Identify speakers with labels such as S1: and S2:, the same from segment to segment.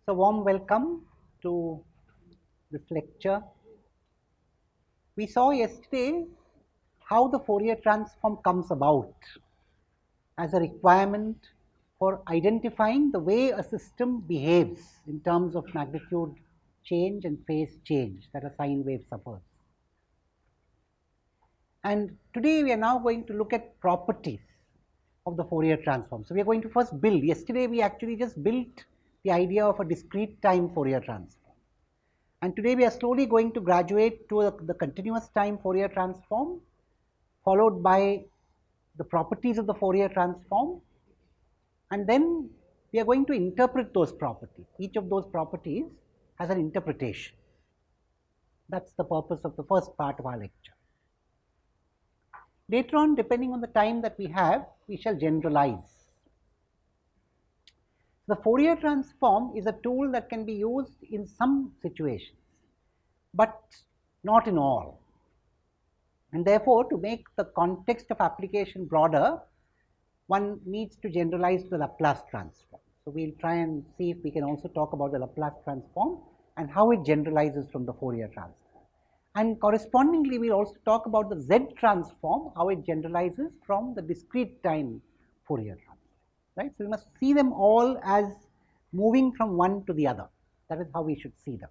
S1: So, warm welcome to this lecture. We saw yesterday how the Fourier transform comes about as a requirement for identifying the way a system behaves in terms of magnitude change and phase change that a sine wave suffers. And today we are now going to look at properties of the Fourier transform. So, we are going to first build. Yesterday we actually just built the idea of a discrete time Fourier transform. And today we are slowly going to graduate to the continuous time Fourier transform, followed by the properties of the Fourier transform, and then we are going to interpret those properties. Each of those properties has an interpretation. That's the purpose of the first part of our lecture. Later on, depending on the time that we have, we shall generalize. The Fourier transform is a tool that can be used in some situations, but not in all. And therefore, to make the context of application broader, one needs to generalize the Laplace transform. So, we will try and see if we can also talk about the Laplace transform and how it generalizes from the Fourier transform. And correspondingly, we will also talk about the Z transform, how it generalizes from the discrete time Fourier transform. Right? So, we must see them all as moving from one to the other. That is how we should see them.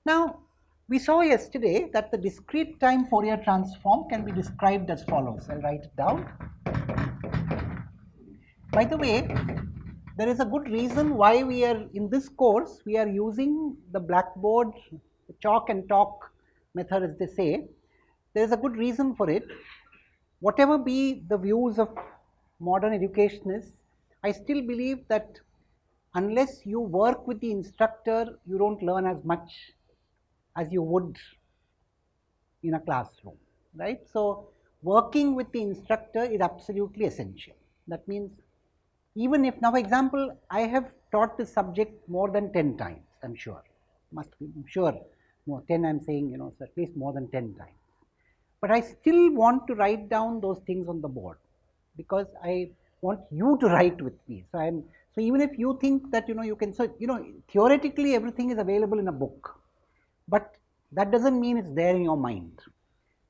S1: Now, we saw yesterday that the discrete time Fourier transform can be described as follows. I will write it down. By the way, there is a good reason why we are in this course, we are using the blackboard, the chalk and talk method, as they say. There is a good reason for it. Whatever be the views of modern educationists, I still believe that unless you work with the instructor, you don't learn as much as you would in a classroom, right? So, working with the instructor is absolutely essential. That means, even if, now for example, I have taught this subject more than 10 times, I am sure, must be, I am sure, no, 10 I am saying, so at least more than 10 times. But I still want to write down those things on the board, because I want you to write with me. So, so even if you think that, you can, so, theoretically everything is available in a book, but that does not mean it is there in your mind.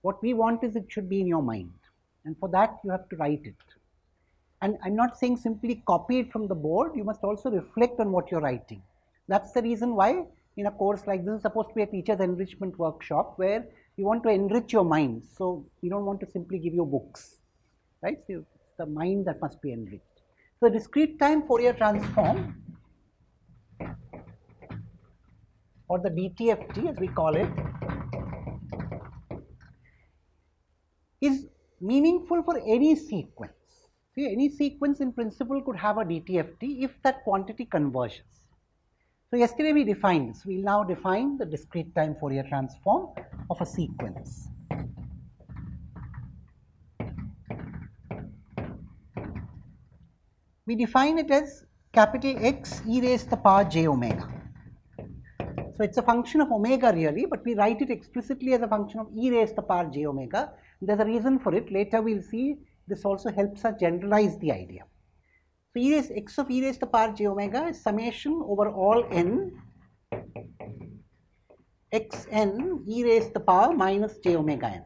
S1: What we want is it should be in your mind, and for that you have to write it. And I am not saying simply copy it from the board, you must also reflect on what you are writing. That is the reason why in a course like this is supposed to be a teacher's enrichment workshop, where you want to enrich your mind. So, we do not want to simply give you books, right. So, it is the mind that must be enriched. So, the discrete time Fourier transform, or the DTFT as we call it, is meaningful for any sequence. See, any sequence in principle could have a DTFT if that quantity converges. So, yesterday we defined this. We will now define the discrete time Fourier transform of a sequence. We define it as capital X e raised to the power j omega. So, it is a function of omega really, but we write it explicitly as a function of e raised to the power j omega. There is a reason for it. Later we will see this also helps us generalize the idea. So, x of e raised to the power j omega is summation over all n xn e raised to the power minus j omega n.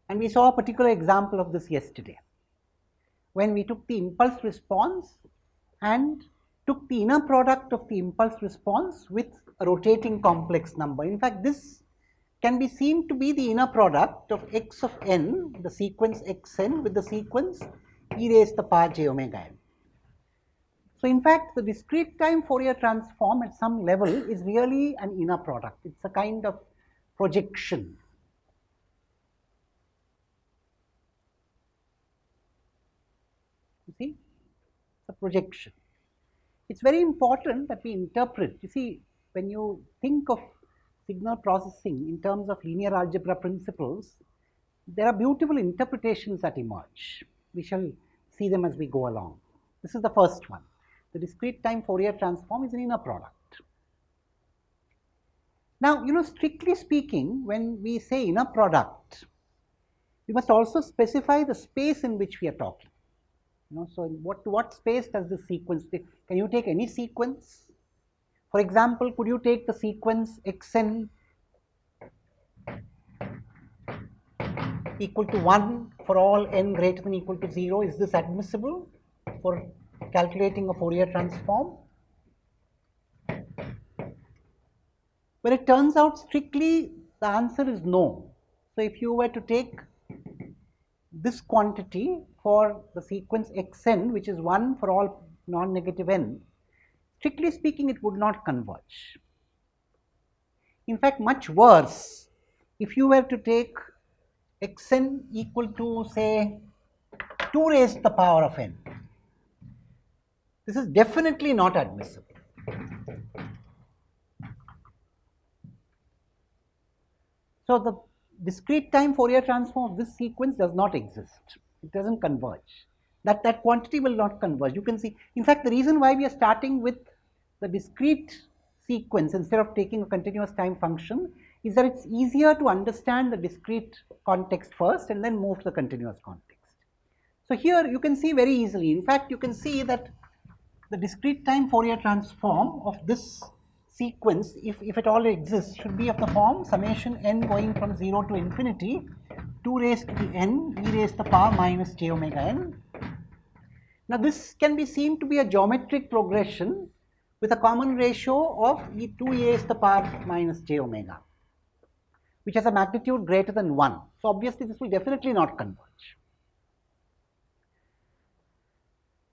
S1: And we saw a particular example of this yesterday, when we took the impulse response and took the inner product of the impulse response with a rotating complex number. In fact, this can be seen to be the inner product of x of n, the sequence xn, with the sequence e raised to the power j omega n. So, in fact, the discrete time Fourier transform at some level is really an inner product. It is a kind of projection. You see, it's a projection. It's very important that we interpret. You see, when you think of signal processing in terms of linear algebra principles, there are beautiful interpretations that emerge. We shall see them as we go along. This is the first one. The discrete time Fourier transform is an inner product. Now, strictly speaking, when we say inner product, we must also specify the space in which we are talking. So to what space does this sequence take? Can you take any sequence? For example, could you take the sequence xn equal to 1 for all n greater than equal to 0? Is this admissible for calculating a Fourier transform? Well, it turns out strictly the answer is no. So if you were to take this quantity for the sequence xn, which is 1 for all non-negative n, strictly speaking, it would not converge. In fact, much worse, if you were to take xn equal to, say, 2 raised to the power of n, this is definitely not admissible. So the discrete time Fourier transform of this sequence does not exist. It doesn't converge. That quantity will not converge. You can see, in fact, the reason why we are starting with the discrete sequence instead of taking a continuous time function is that it's easier to understand the discrete context first and then move to the continuous context. So here you can see very easily, in fact, you can see that the discrete time Fourier transform of this sequence, if it all exists, should be of the form summation n going from 0 to infinity 2 raised to the n e raised to the power minus j omega n. Now this can be seen to be a geometric progression with a common ratio of 2 e raised to the power minus j omega, which has a magnitude greater than 1. So obviously this will definitely not converge.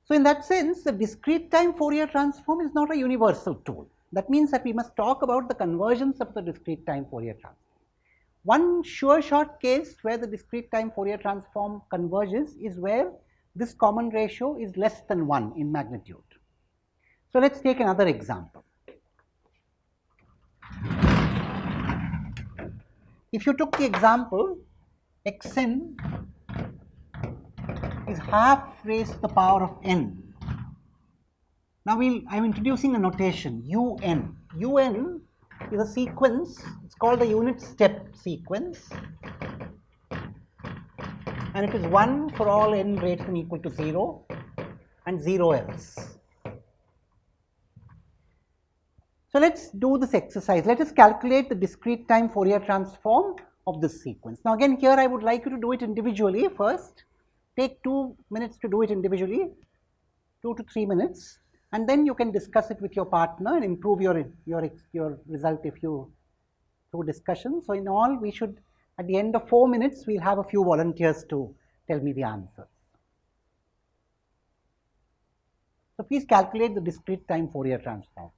S1: So in that sense, the discrete time Fourier transform is not a universal tool. That means that we must talk about the convergence of the discrete time Fourier transform. One sure shot case where the discrete time Fourier transform converges is where this common ratio is less than 1 in magnitude. So let's take another example. If you took the example xn is half raised to the power of n. Now I'm introducing a notation un. Un is a sequence, it's called the unit step sequence, and it is 1 for all n greater than equal to 0 and 0 else. So let's do this exercise. Let us calculate the discrete time Fourier transform of this sequence. Now again, here I would like you to do it individually first. Take 2 minutes to do it individually, 2 to 3 minutes, and then you can discuss it with your partner and improve your result if you through discussion. So in all, we should, at the end of 4 minutes, we'll have a few volunteers to tell me the answers. So please calculate the discrete time Fourier transform.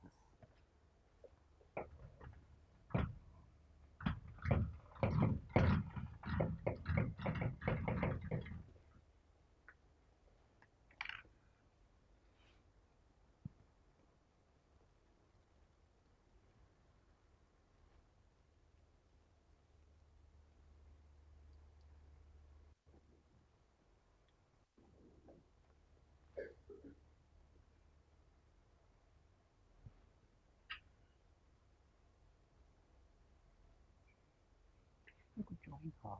S1: You could join her.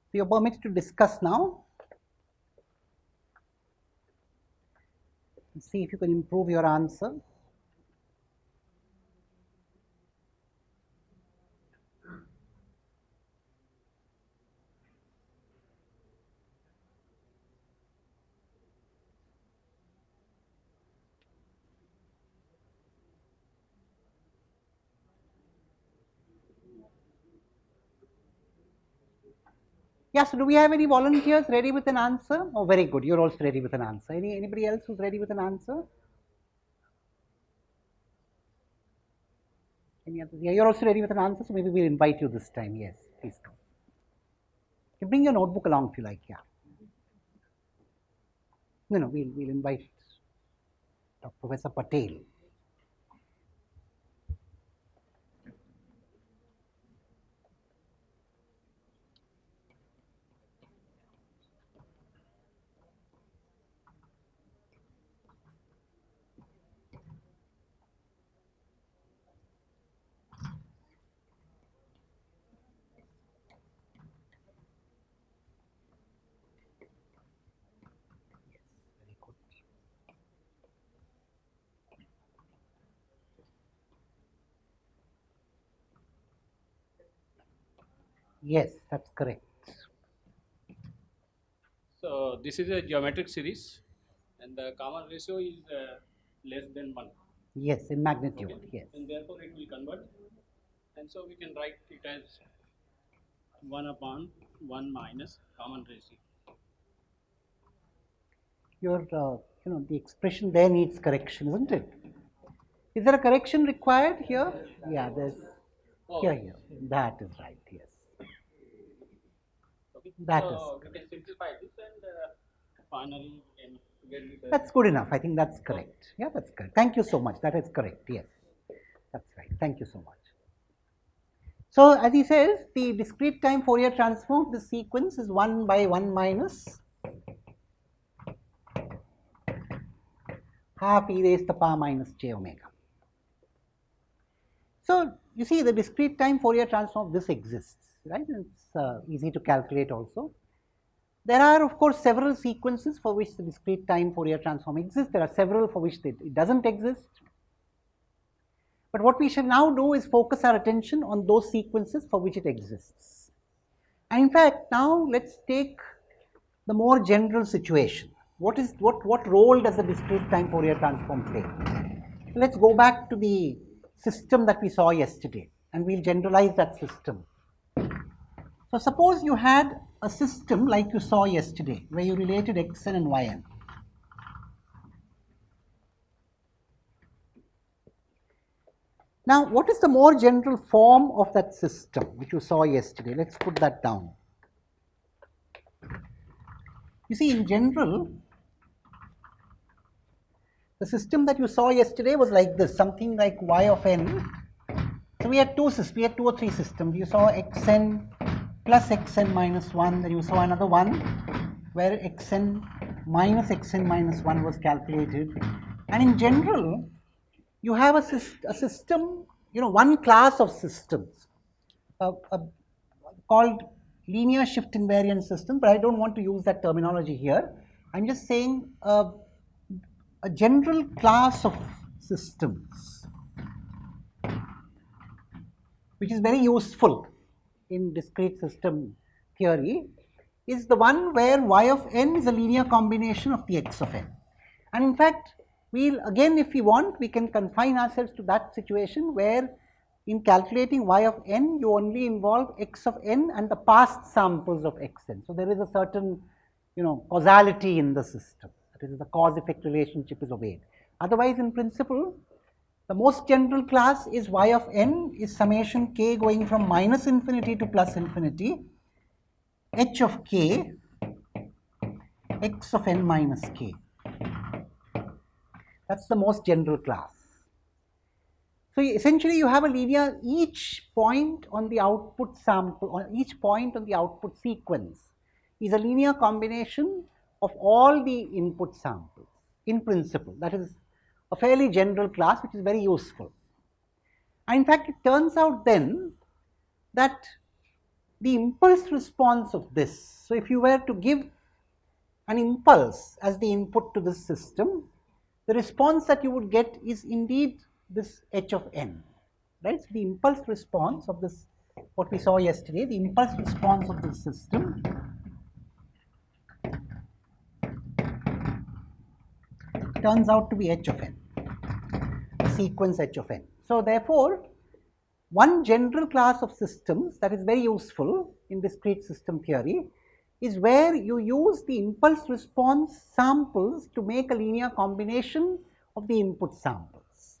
S1: So you're permitted to discuss now. See if you can improve your answer. Yeah, so do we have any volunteers ready with an answer? Oh, very good. You're also ready with an answer. Anybody else who's ready with an answer? Any others? Yeah, you're also ready with an answer, so maybe we'll invite you this time. Yes, please come. You bring your notebook along if you like, yeah. No, we'll invite Professor Patel. Very good. Yes, that's correct.
S2: So this is a geometric series, and the common ratio is less than 1.
S1: Yes, in magnitude,
S2: Okay,
S1: yes.
S2: and therefore it will converge, and so we can write it as 1 upon 1 minus common ratio.
S1: Your, the expression there needs correction, isn't it? Is there a correction required here? Yeah, there's,
S2: Oh,
S1: here. That is right, yes.
S2: okay.
S1: That is
S2: So we
S1: correct.
S2: can simplify this, and finally we can get this.
S1: That's good enough. I think that's correct. Yeah, that's correct. Thank you so much. That is correct. Yes, that's right. Thank you so much. So, as he says, the discrete time Fourier transform of this sequence is 1 by 1 minus half e raised to the power minus j omega. So, you see the discrete time Fourier transform of this exists, right? It's easy to calculate also. There are, of course, several sequences for which the discrete time Fourier transform exists. There are several for which it doesn't exist. But what we shall now do is focus our attention on those sequences for which it exists. And in fact, now let's take the more general situation. What role does the discrete time Fourier transform play? Let's go back to the system that we saw yesterday, and we'll generalize that system. So suppose you had a system like you saw yesterday, where you related xn and yn. Now, what is the more general form of that system which you saw yesterday? Let's put that down. You see, in general, the system that you saw yesterday was like this, something like y of n. So we had two or three systems. You saw xn plus xn minus 1, then you saw another one where xn minus 1 was calculated. And in general, you have a system, one class of systems called linear shift invariant system, but I don't want to use that terminology here. I'm just saying a general class of systems which is very useful in discrete system theory is the one where y of n is a linear combination of the x of n. And in fact, we'll again, if we want, we can confine ourselves to that situation where in calculating y of n, you only involve x of n and the past samples of xn. So there is a certain, causality in the system. That is, the cause-effect relationship is obeyed. Otherwise, in principle, the most general class is y of n is summation k going from minus infinity to plus infinity, h of k, x of n minus k. That's the most general class. So essentially you have a linear, each point on the output sample, or each point on the output sequence is a linear combination of all the input samples in principle. That is a fairly general class which is very useful. And in fact, it turns out then that the impulse response of this, so if you were to give an impulse as the input to this system, the response that you would get is indeed this h of n, right? So the impulse response of this, what we saw yesterday, the impulse response of this system turns out to be h of n, the sequence h of n. So therefore, one general class of systems that is very useful in discrete system theory is where you use the impulse response samples to make a linear combination of the input samples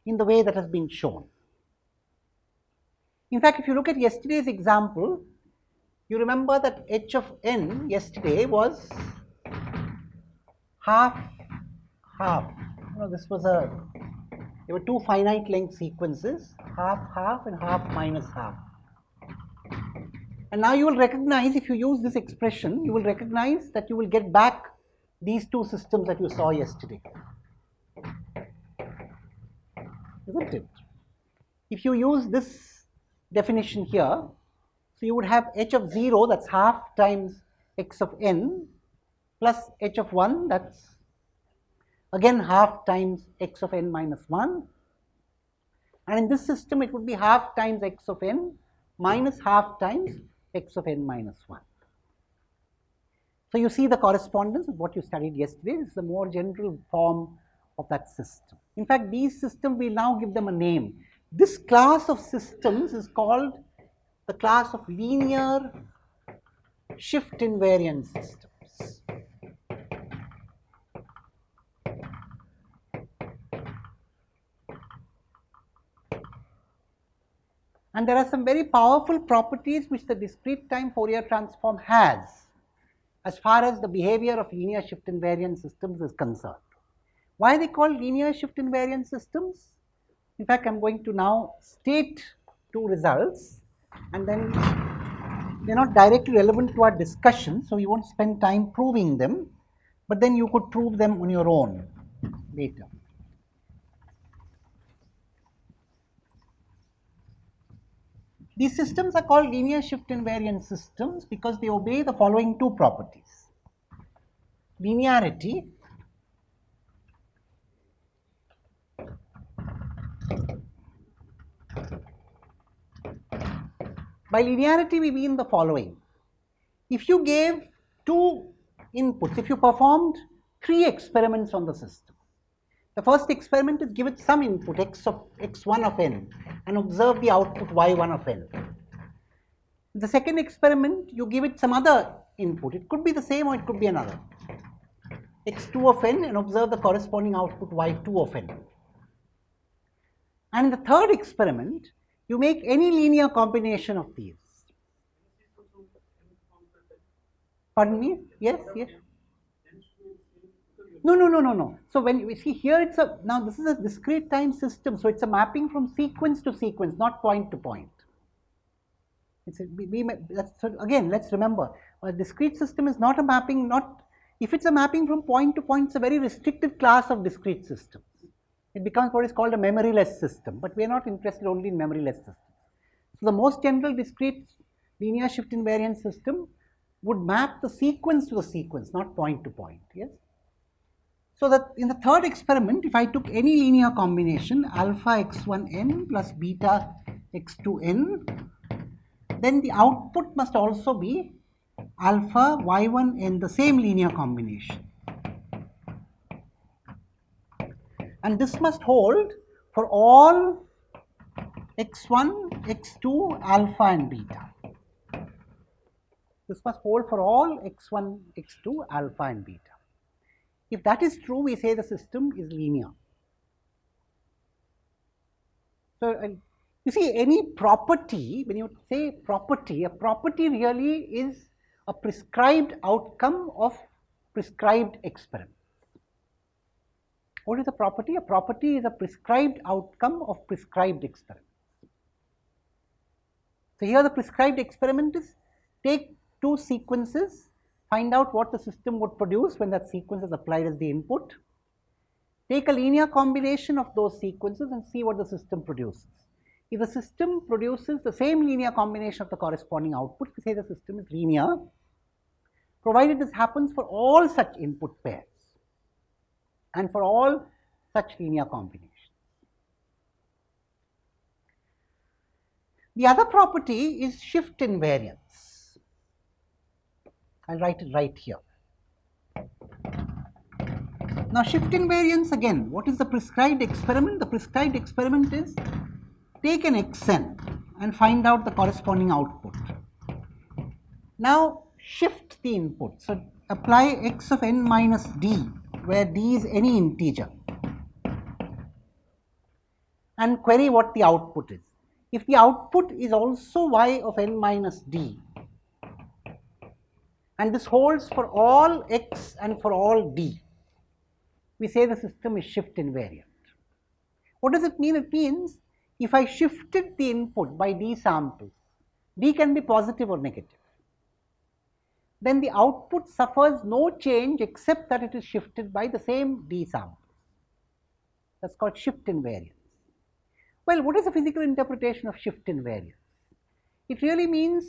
S1: in the way that has been shown. In fact, if you look at yesterday's example, you remember that h of n yesterday was half, half. This was there were two finite length sequences, half, half and half minus half. And now you will recognize, if you use this expression, you will recognize that you will get back these two systems that you saw yesterday. Isn't it? If you use this definition here, so you would have h of 0, that's half times x of n, plus h of 1, that's again half times x of n minus 1. And in this system, it would be half times x of n minus half times x of n minus 1. So you see the correspondence of what you studied yesterday. This is the more general form of that system. In fact, these systems, we now give them a name. This class of systems is called the class of linear shift invariant systems. And there are some very powerful properties which the discrete time Fourier transform has as far as the behavior of linear shift invariant systems is concerned. Why are they called linear shift invariant systems? In fact, I am going to now state two results, and then they are not directly relevant to our discussion, so we won't spend time proving them, but then you could prove them on your own later. These systems are called linear shift invariant systems because they obey the following two properties: linearity By linearity, we mean the following. If you gave two inputs, if you performed 3 experiments on the system, the first experiment is give it some input x1 of n and observe the output y1 of n. The second experiment, you give it some other input. It could be the same or it could be another. x2 of n and observe the corresponding output y2 of n. And in the third experiment, you make any linear combination of these. Pardon me? Yes, yes. No. So when we see here, it's a, now this is a discrete time system, so it's a mapping from sequence to sequence, not point to point. It's a, so again, let's remember, a discrete system is not a mapping, if it's a mapping from point to point, it's a very restricted class of discrete systems. It becomes what is called a memoryless system, but we are not interested only in memoryless systems. So the most general discrete linear shift invariant system would map the sequence to the sequence, not point to point, yes. So that in the third experiment, if I took any linear combination, alpha x1n plus beta x2n, then the output must also be alpha y1n, the same linear combination. And this must hold for all x1, x2, alpha and beta. This must hold for all x1, x2, alpha and beta. If that is true, we say the system is linear. So, you see, any property, when you say property, a property really is a prescribed outcome of prescribed experiment. What is a property? A property is a prescribed outcome of prescribed experiment. So, here the prescribed experiment is take two sequences, find out what the system would produce when that sequence is applied as the input, take a linear combination of those sequences and see what the system produces. If the system produces the same linear combination of the corresponding output, we say the system is linear, provided this happens for all such input pairs and for all such linear combinations. The other property is shift invariance. I'll write it right here. Now, shift invariance, again, what is the prescribed experiment? The prescribed experiment is take an xn and find out the corresponding output. Now, shift the input. So, apply x of n minus d, where d is any integer, and query what the output is. If the output is also y of n minus d, and this holds for all x and for all d, we say the system is shift invariant. What does it mean? It means if I shifted the input by d samples, d can be positive or negative, then the output suffers no change except that it is shifted by the same d samples. That's called shift invariance. Well, what is the physical interpretation of shift invariance? It really means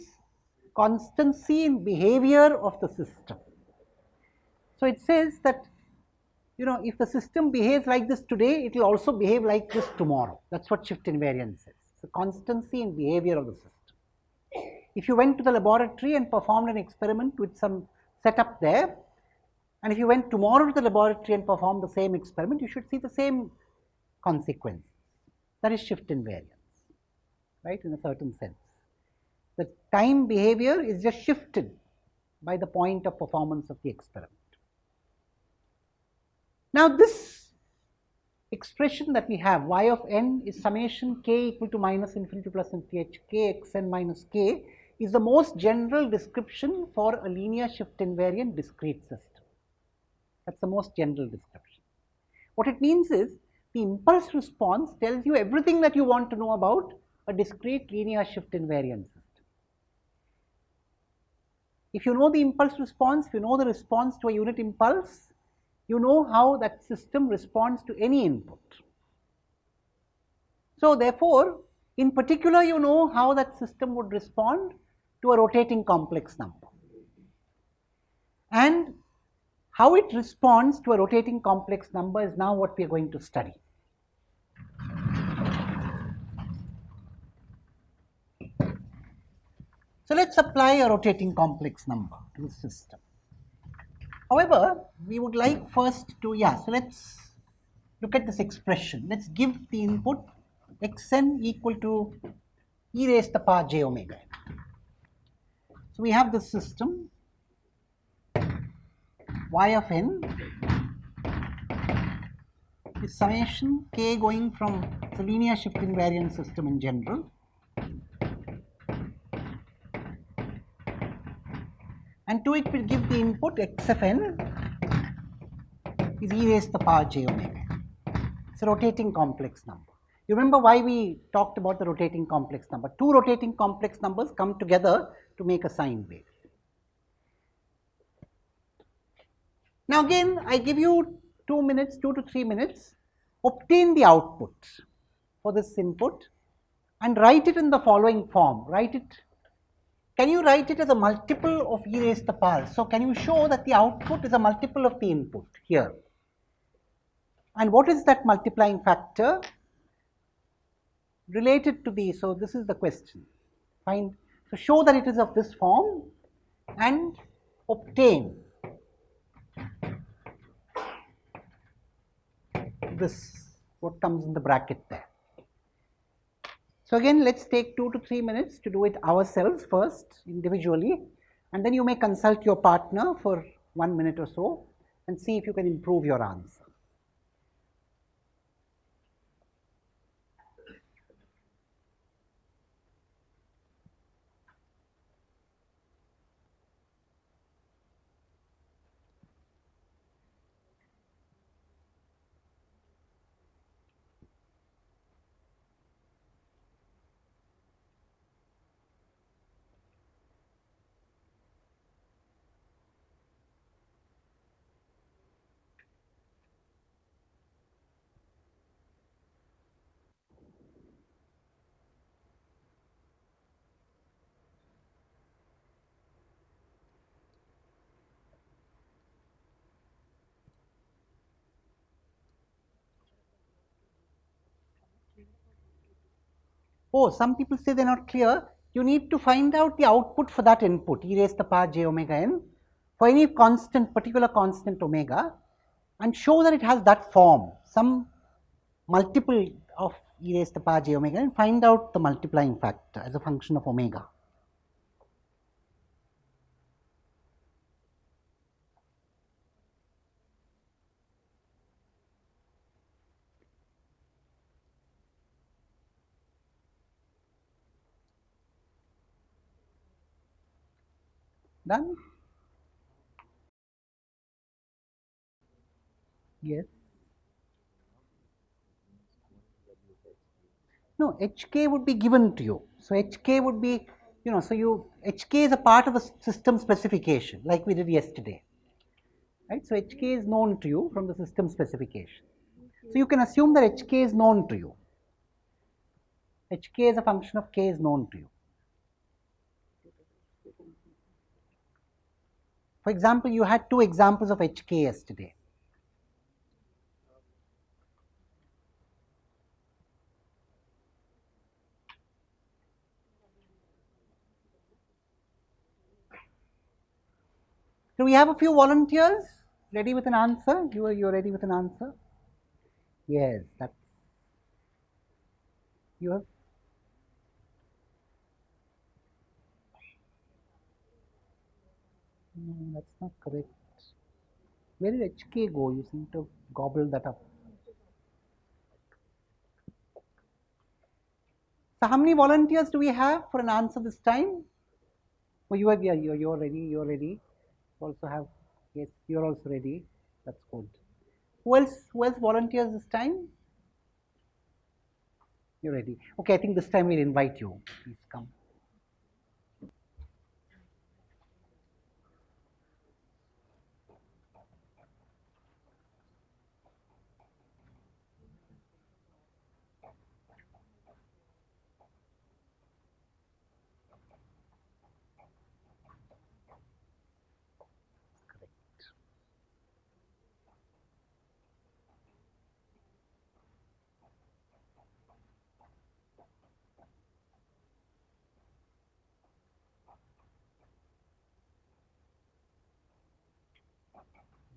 S1: constancy in behavior of the system. So it says that, if the system behaves like this today, it will also behave like this tomorrow. That's what shift invariance is. It's a constancy in behavior of the system. If you went to the laboratory and performed an experiment with some setup there, and if you went tomorrow to the laboratory and performed the same experiment, you should see the same consequence. That is shift invariance, right, in a certain sense. The time behavior is just shifted by the point of performance of the experiment. Now, this expression that we have, y of n is summation k equal to minus infinity plus infinity h k xn minus k, is the most general description for a linear shift invariant discrete system. That's the most general description. What it means is the impulse response tells you everything that you want to know about a discrete linear shift invariant system. If you know the impulse response, if you know the response to a unit impulse, you know how that system responds to any input. So therefore, in particular, you know how that system would respond to a rotating complex number. And how it responds to a rotating complex number is now what we are going to study. So let's apply a rotating complex number to the system. However, we would like first to, so let's look at this expression. Let's give the input xn equal to e raised to the power j omega n. So we have this system y of n is summation k going from the linear shift invariant system in general, and to it will give the input x of n is e raised to the power j omega n. It's a rotating complex number. You remember why we talked about the rotating complex number. Two rotating complex numbers come together to make a sine wave. Now again, I give you 2 minutes, 2 to 3 minutes, obtain the output for this input and write it in the following form. Write it. Can you write it as a multiple of e raised to the power? So can you show that the output is a multiple of the input here? And what is that multiplying factor related to the, so this is the question. Find, so show that it is of this form and obtain this, what comes in the bracket there. So again, let's take 2 to 3 minutes to do it ourselves first, individually, and then you may consult your partner for 1 minute or so and see if you can improve your answer. Oh, some people say they're not clear. You need to find out the output for that input, e raised to the power j omega n, for any constant, particular constant omega, and show that it has that form, some multiple of e raised to the power j omega, and find out the multiplying factor as a function of omega. Done? Yes. No, hk would be given to you. So hk would be, so hk is a part of a system specification, like we did yesterday, right? So hk is known to you from the system specification. So you can assume that hk is known to you. Hk as a function of k is known to you. For example, you had two examples of hk yesterday. Do we have a few volunteers ready with an answer? You're ready with an answer? Yes, that's, you have. No, that's not correct. Where did HK go? You seem to have gobbled that up. So how many volunteers do we have for an answer this time? Oh, you are, yeah, you're ready, you're ready. Also have, yes, you're also ready. That's good. Who else volunteers this time? You're ready. Okay, I think this time we'll invite you. Please come.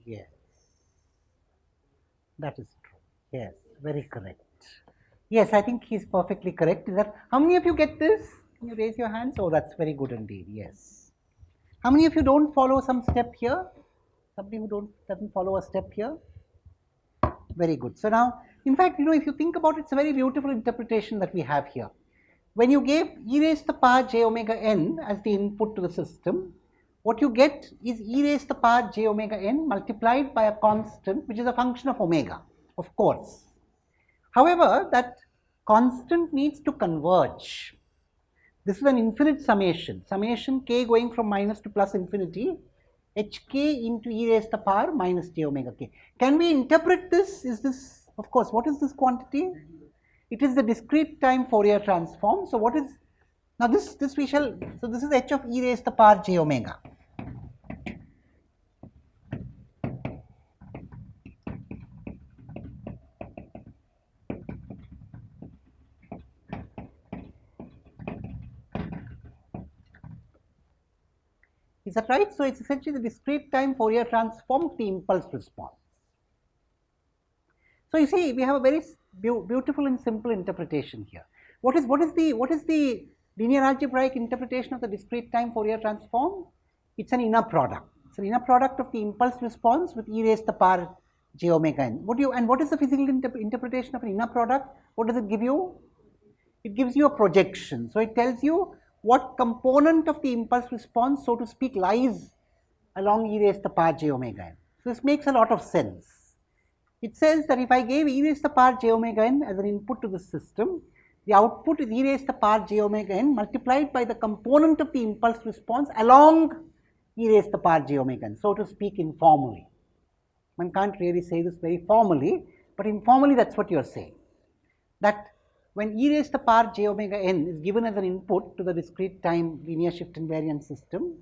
S1: Yes, that is true. Yes, very correct. Yes, I think he's perfectly correct. Is that, how many of you get this? Can you raise your hands? Oh, that's very good indeed. Yes. How many of you don't follow some step here? Somebody who doesn't follow a step here? Very good. So now, in fact, if you think about it, it's a very beautiful interpretation that we have here. When you gave e raised to the power j omega n as the input to the system, what you get is e raised to the power j omega n multiplied by a constant, which is a function of omega, of course. However, that constant needs to converge. This is an infinite summation k going from minus to plus infinity, hk into e raised to the power minus j omega k. Can we interpret this? Is this, of course, what is this quantity? It is the discrete time Fourier transform. So what is, now this we shall, so this is h of e raised to the power j omega. Is that right? So it's essentially the discrete time Fourier transform of the impulse response. So you see, we have a very beautiful and simple interpretation here. What is the linear algebraic interpretation of the discrete time Fourier transform? It's an inner product. It's an inner product of the impulse response with e raised to the power j omega n. What is the physical interpretation of an inner product? What does it give you? It gives you a projection. So it tells you what component of the impulse response, so to speak, lies along e raised to the power j omega n. So this makes a lot of sense. It says that if I gave e raised to the power j omega n as an input to the system, the output is e raised to the power j omega n multiplied by the component of the impulse response along e raised to the power j omega n, so to speak, informally. One can't really say this very formally, but informally that's what you're saying. That when e raised to the power j omega n is given as an input to the discrete time linear shift invariant system,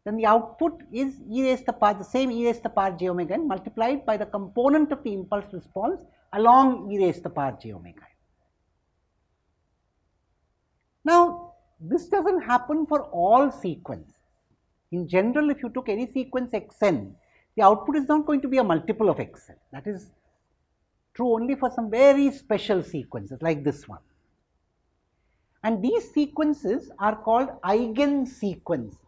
S1: then the output is e raised to the power, the same e raised to the power j omega n multiplied by the component of the impulse response along e raised to the power j omega n. Now, this doesn't happen for all sequences. In general, if you took any sequence xn, the output is not going to be a multiple of xn. That is true only for some very special sequences like this one. And these sequences are called Eigen sequences.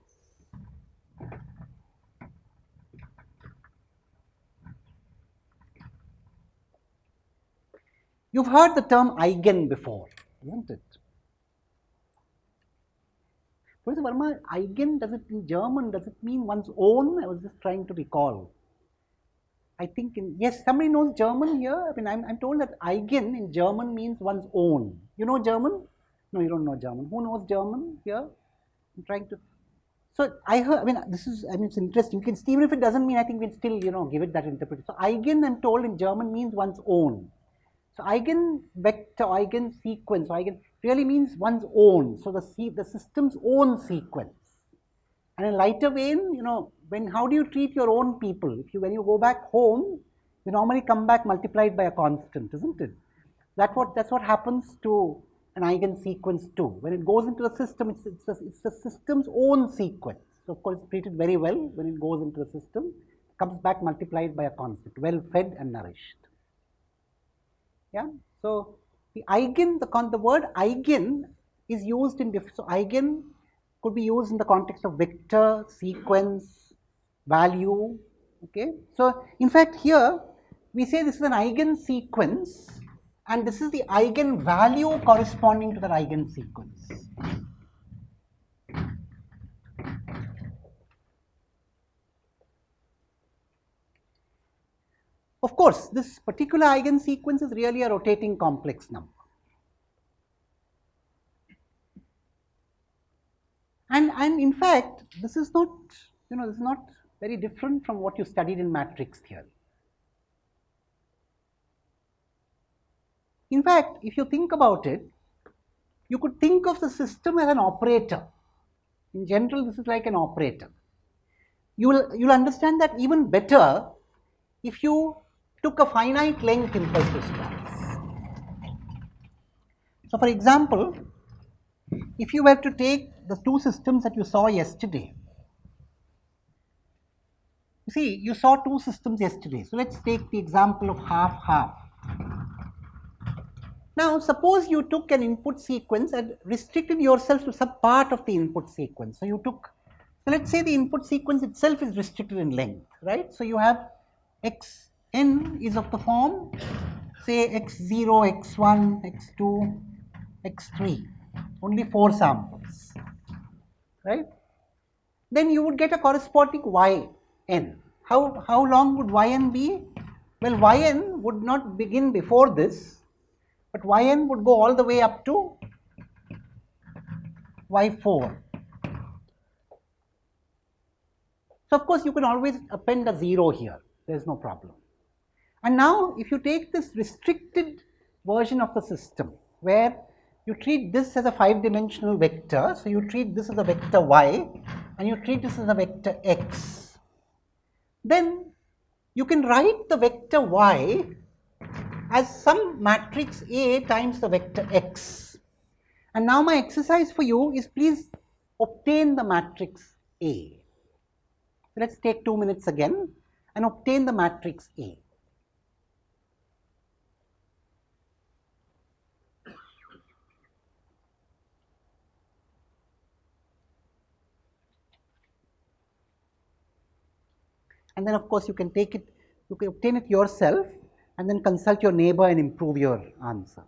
S1: You've heard the term Eigen before, isn't it? Professor Verma, Eigen, does it in German, does it mean one's own? I was just trying to recall. I think, yes, somebody knows German here. I mean, I'm told that Eigen in German means one's own. You know German? No, you don't know German. Who knows German here? I'm trying to. So I heard. I mean, this is. I mean, it's interesting. You can even if it doesn't mean. I think we'll still give it that interpretation. So eigen, I'm told in German means one's own. So eigen vector, eigen sequence, eigen really means one's own. So the system's own sequence. And in lighter vein, when how do you treat your own people? When you go back home, you normally come back multiplied by a constant, isn't it? That's what happens to an eigen sequence too. When it goes into the system, it's the system's own sequence. So of course, it's treated very well when it goes into the system. It comes back multiplied by a constant, well fed and nourished. Yeah. So the eigen, the word eigen is used in different. So eigen could be used in the context of vector, sequence, value. Okay. So in fact, here we say this is an eigen sequence, and this is the eigen value corresponding to the eigen sequence. Of course, this particular eigen sequence is really a rotating complex number. And in fact, this is not, this is not very different from what you studied in matrix theory. In fact, if you think about it, you could think of the system as an operator. In general, this is like an operator. You'll understand that even better if you took a finite length impulse response. So for example, if you were to take the two systems that you saw yesterday, you see, you saw two systems yesterday. So let's take the example of half-half. Now, suppose you took an input sequence and restricted yourself to some part of the input sequence. So let's say the input sequence itself is restricted in length, right? So you have xn is of the form, say x0, x1, x2, x3, only 4 samples, right? Then you would get a corresponding yn. How long would yn be? Well, yn would not begin before this, but yn would go all the way up to y4. So of course you can always append a 0 here, there is no problem. And now if you take this restricted version of the system where you treat this as a 5-dimensional vector, so you treat this as a vector y and you treat this as a vector x, then you can write the vector y as some matrix A times the vector x. And now my exercise for you is please obtain the matrix A. So let's take 2 minutes again and obtain the matrix A. And then of course you can obtain it yourself and then consult your neighbor and improve your answer.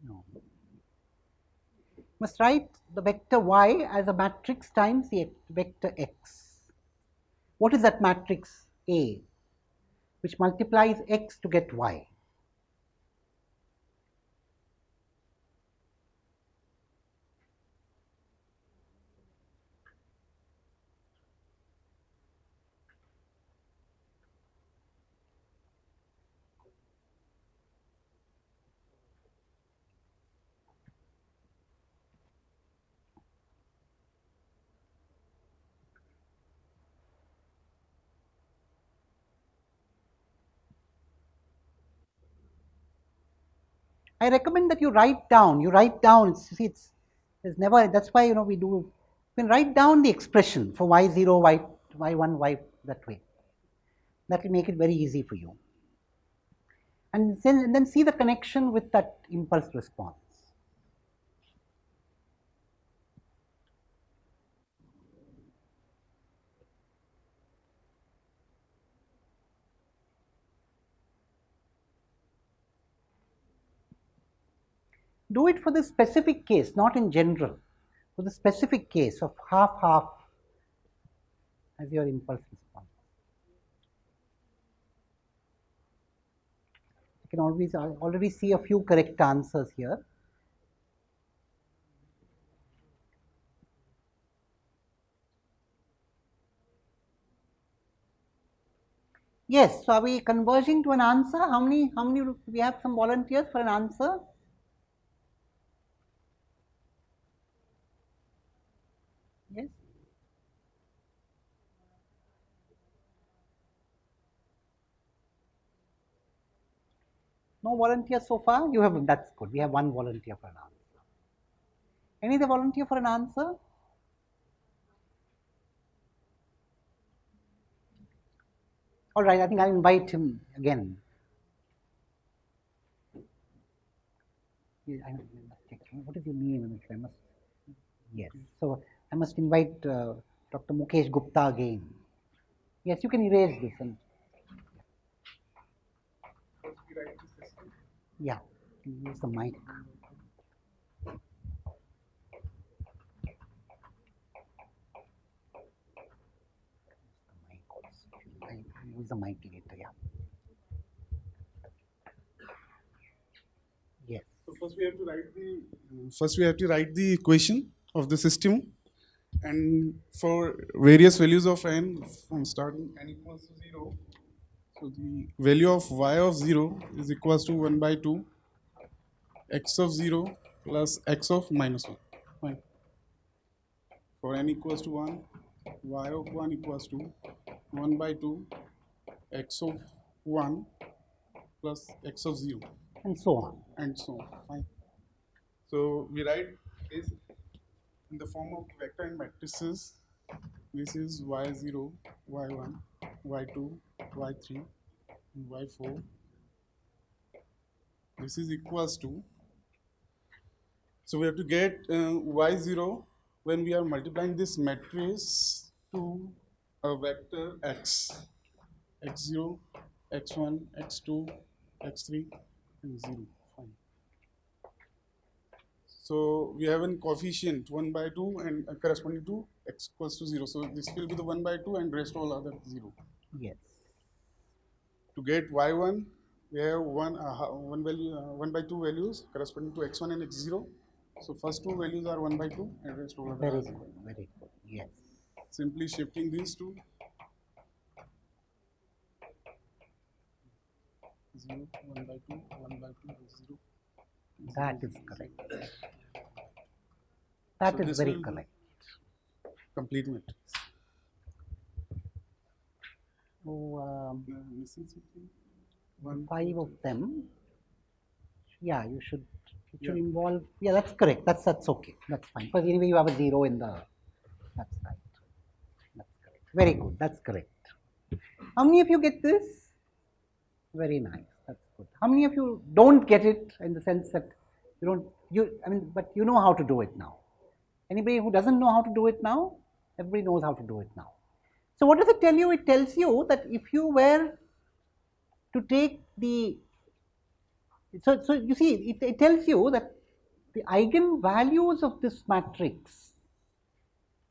S1: No. You must write the vector y as a matrix times the vector x. What is that matrix A, which multiplies x to get y? I recommend that you write down, there's never, that's why, we do, you can write down the expression for y0, y1, y that way. That will make it very easy for you. And then see the connection with that impulse response. Do it for the specific case, not in general, for the specific case of half-half as your impulse response. can always already see a few correct answers here. Yes, so are we converging to an answer? How many we have some volunteers for an answer? Yes. No volunteers so far? You have, that's good. We have one volunteer for an answer. Any other volunteer for an answer? All right, I think I'll invite him again. I must check. What is your name? I must. Yes. So I must invite Dr. Mukesh Gupta again. Yes, you can erase this and. Yeah, use the mic. I use the mic later. Yeah. Yes.
S3: So first we have to write the equation of the system, and for various values of n from starting n equals to 0, so the value of y of 0 is equals to 1 by 2 x of 0 plus x of minus 1. Fine. For n equals to 1, y of 1 equals to 1 by 2 x of 1 plus x of 0.
S1: And so on.
S3: And so on. Fine. So we write this in the form of vector and matrices. This is y0, y1, y2, y3, and y4. This is equals to. So we have to get y0 when we are multiplying this matrix to a vector x, x0, x1, x2, x3, and 0. Fine. So we have a coefficient 1 by 2 and corresponding to x equals to 0. So this will be the 1 by 2 and rest all other 0.
S1: Yes.
S3: To get y1, we have one value, 1 by 2 values corresponding to x1 and x0. So first two values are 1 by 2 and rest all other
S1: Very
S3: are
S1: good.
S3: 0.
S1: Very good. Yes.
S3: Simply shifting these two. 0, 1 by 2, 1 by 2, 0.
S1: That is correct. That
S3: So
S1: is
S3: this
S1: very
S3: will
S1: correct.
S3: Complete matrix.
S1: So
S3: Missing something?
S1: 5 of them. Yeah, you should. It should
S3: Yeah.
S1: involve. Yeah, that's correct. That's okay. That's fine. Because anyway, you have a 0 in the. That's right. That's correct. Very good. That's correct. How many of you get this? Very nice. That's good. How many of you don't get it in the sense that you don't, I mean, but you know how to do it now? Anybody who doesn't know how to do it now? Everybody knows how to do it now. So what does it tell you? It tells you that if you were to take the, so you see, it tells you that the eigenvalues of this matrix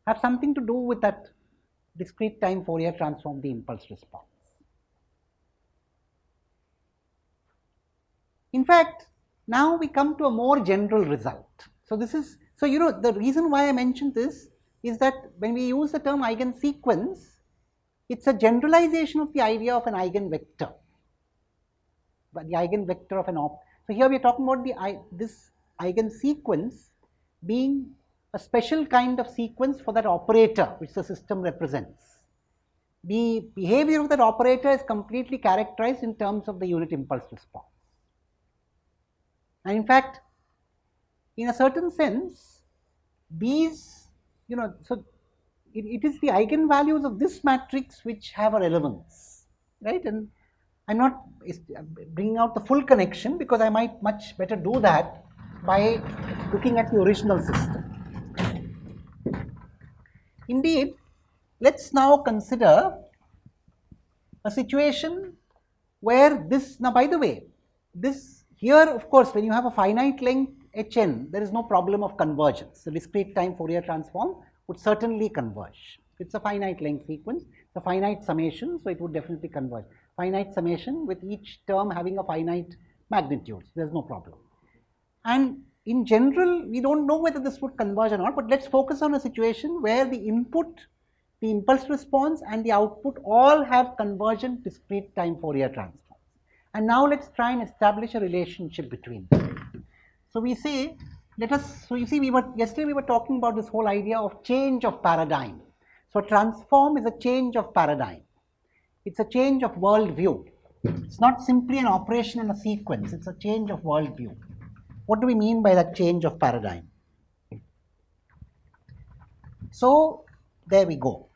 S1: have something to do with that discrete time Fourier transform, the impulse response. In fact, now we come to a more general result. So this is, so you know, the reason why I mentioned this is that when we use the term Eigen sequence, it's a generalization of the idea of an eigenvector, but the eigenvector of an so here we are talking about this Eigen sequence being a special kind of sequence for that operator which the system represents. The behavior of that operator is completely characterized in terms of the unit impulse response. And in fact, in a certain sense, these, you know, so it is the eigenvalues of this matrix which have a relevance, right? And I'm not bringing out the full connection because I might much better do that by looking at the original system. Indeed, let's now consider a situation where this, now by the way, this here of course when you have a finite length Hn, there is no problem of convergence. The discrete time Fourier transform would certainly converge. It's a finite length sequence, it's a finite summation, so it would definitely converge. Finite summation with each term having a finite magnitudes, there is no problem. And in general, we don't know whether this would converge or not, but let's focus on a situation where the input, the impulse response and the output all have convergent discrete time Fourier transforms. And now let's try and establish a relationship between them. So we say, so you see, yesterday we were talking about this whole idea of change of paradigm. So a transform is a change of paradigm. It's a change of world view. It's not simply an operation in a sequence, it's a change of world view. What do we mean by that change of paradigm? So there we go.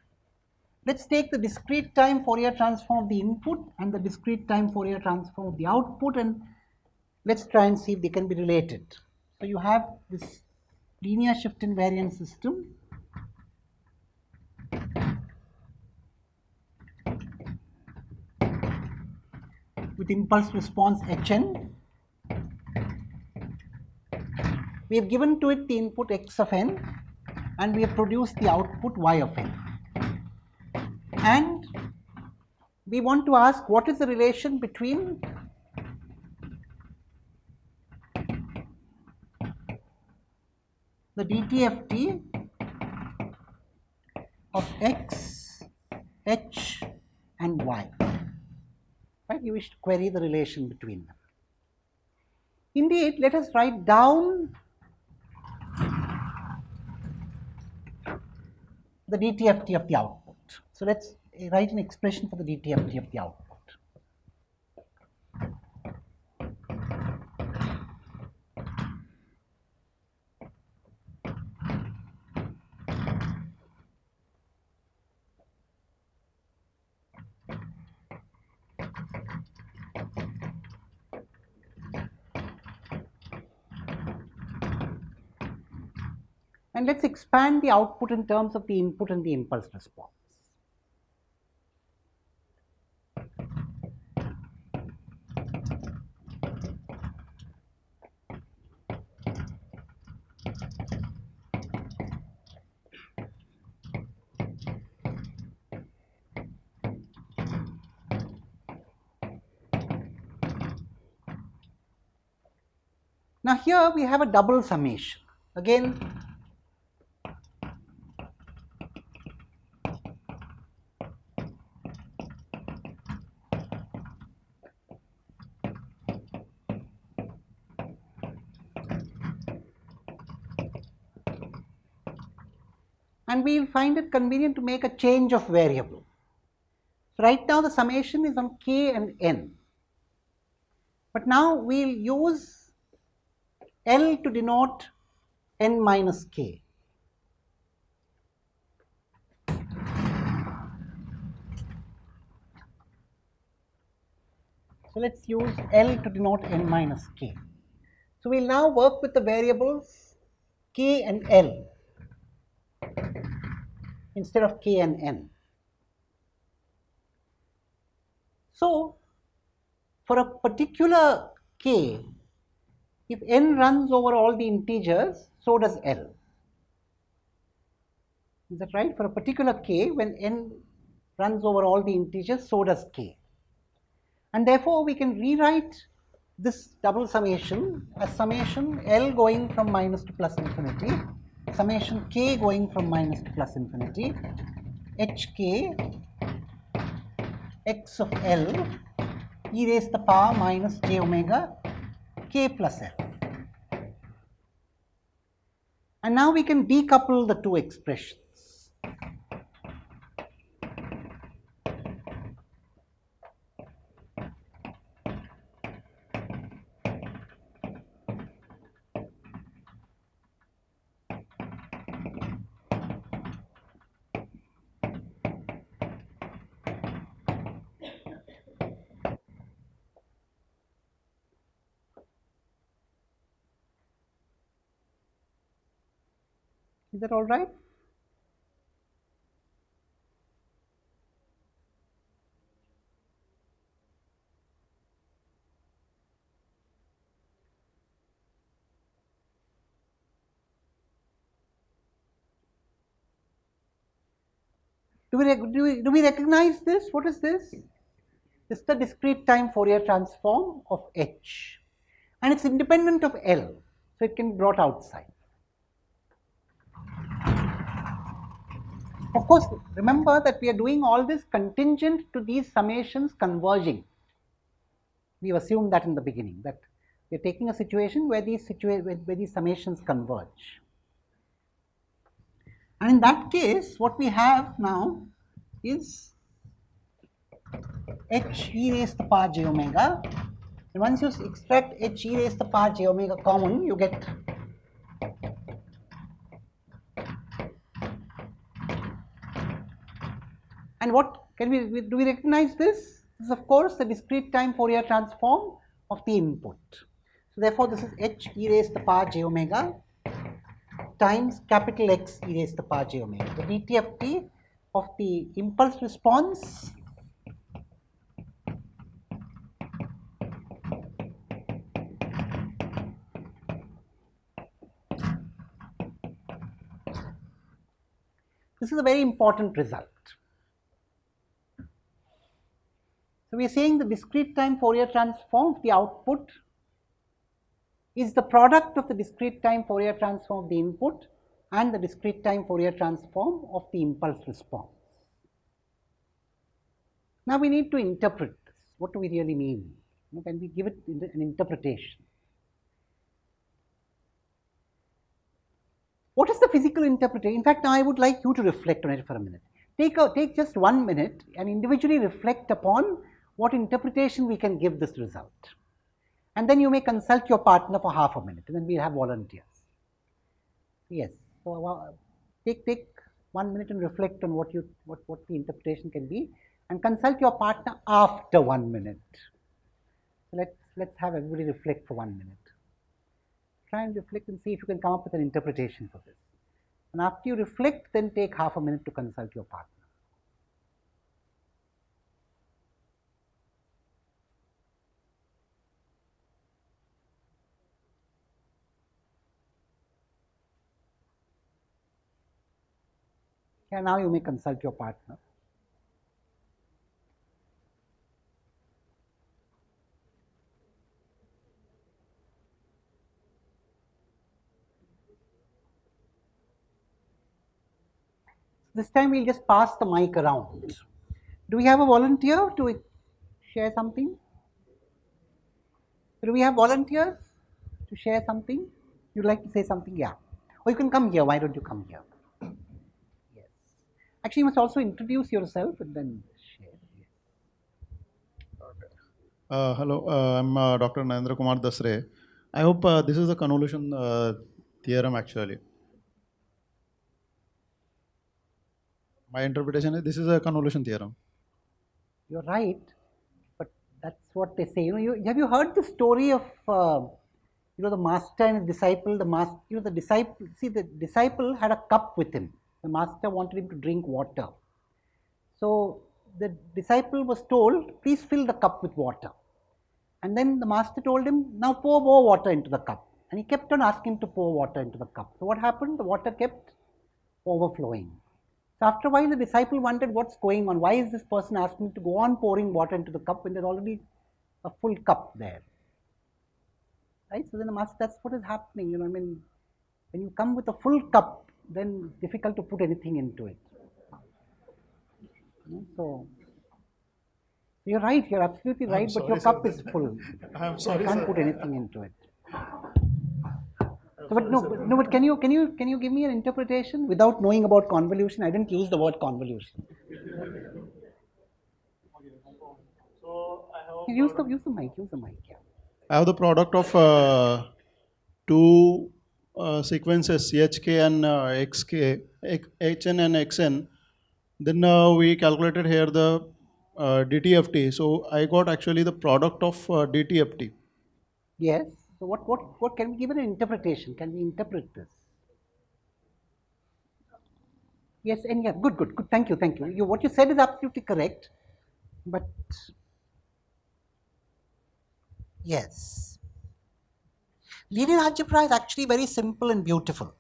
S1: Let's take the discrete time Fourier transform of the input and the discrete time Fourier transform of the output, and let's try and see if they can be related. So you have this linear shift invariant system with impulse response Hn. We have given to it the input x of n and we have produced the output y of n. And we want to ask what is the relation between the dTft of x, h and y. Right? You wish to query the relation between them. Indeed, let us write down the dTft of the output. So let's write an expression for the dTft of the output. And let's expand the output in terms of the input and the impulse response. Now here we have a double summation. Again, and we will find it convenient to make a change of variable. So right now the summation is on k and n, but now we will use L to denote n minus k. So let's use L to denote n minus k. So we'll now work with the variables k and L instead of k and n. So for a particular k, if n runs over all the integers, so does L. Is that right? For a particular k, when n runs over all the integers, so does k. And therefore, we can rewrite this double summation as summation L going from minus to plus infinity, summation k going from minus to plus infinity, hk x of L e raised to the power minus j omega k plus L. And now we can decouple the two expressions. Is that all right? Do we recognize this? What is this? This is the discrete time Fourier transform of H. and it's independent of L, so it can be brought outside. Of course, remember that we are doing all this contingent to these summations converging. We've assumed that in the beginning, that we're taking a situation where these summations converge. And in that case, what we have now is h e raised to the power j omega. And once you extract h e raised to the power j omega common, you get and what can do we recognize this? This is of course the discrete time Fourier transform of the input. So therefore, this is h e raised to the power j omega times capital X e raised to the power j omega. The DTFT of the impulse response this is a very important result. So we are saying the discrete time Fourier transform of the output is the product of the discrete time Fourier transform of the input and the discrete time Fourier transform of the impulse response. Now we need to interpret this. What do we really mean? Can we give it an interpretation? What is the physical interpretation? In fact, I would like you to reflect on it for a minute. Take just 1 minute and individually reflect upon what interpretation we can give this result. And then you may consult your partner for half a minute, and then we'll have volunteers. Yes. So take 1 minute and reflect on what the interpretation can be, and consult your partner after 1 minute. So let's have everybody reflect for 1 minute. Try and reflect and see if you can come up with an interpretation for this. And after you reflect, then take half a minute to consult your partner. And now you may consult your partner. This time we'll just pass the mic around. Do we have a volunteer to share something? Do we have volunteers to share something? You'd like to say something? Yeah. Or you can come here. Why don't you come here? Yes. Actually, you must also introduce yourself and then share.
S4: Hello, I'm Dr. Narendra Kumar Dasre. I hope this is a convolution theorem actually. My interpretation is this is a convolution theorem.
S1: You're right, but that's what they say. Have you heard the story of the master and his disciple? The disciple had a cup with him. The master wanted him to drink water. So the disciple was told, please fill the cup with water. And then the master told him, now pour more water into the cup. And he kept on asking him to pour water into the cup. So what happened? The water kept overflowing. So after a while, the disciple wondered what's going on. Why is this person asking to go on pouring water into the cup when there's already a full cup there? Right? So then the master, that's what is happening. When you come with a full cup, then it's difficult to put anything into it. So you're right. You're absolutely right. But your cup is full.
S4: I'm sorry.
S1: You can't put anything into it. So, but can you give me an interpretation without knowing about convolution? I didn't use the word convolution.
S2: So I have
S1: Use the mic. Yeah.
S4: I have the product of two sequences CHK and XK, HN and XN. Then we calculated here the DTFT. So I got actually the product of DTFT.
S1: Yes. So what can we give an interpretation? Can we interpret this? Yes, and yeah, good. Thank you. What you said is absolutely correct, but yes, linear algebra is actually very simple and beautiful,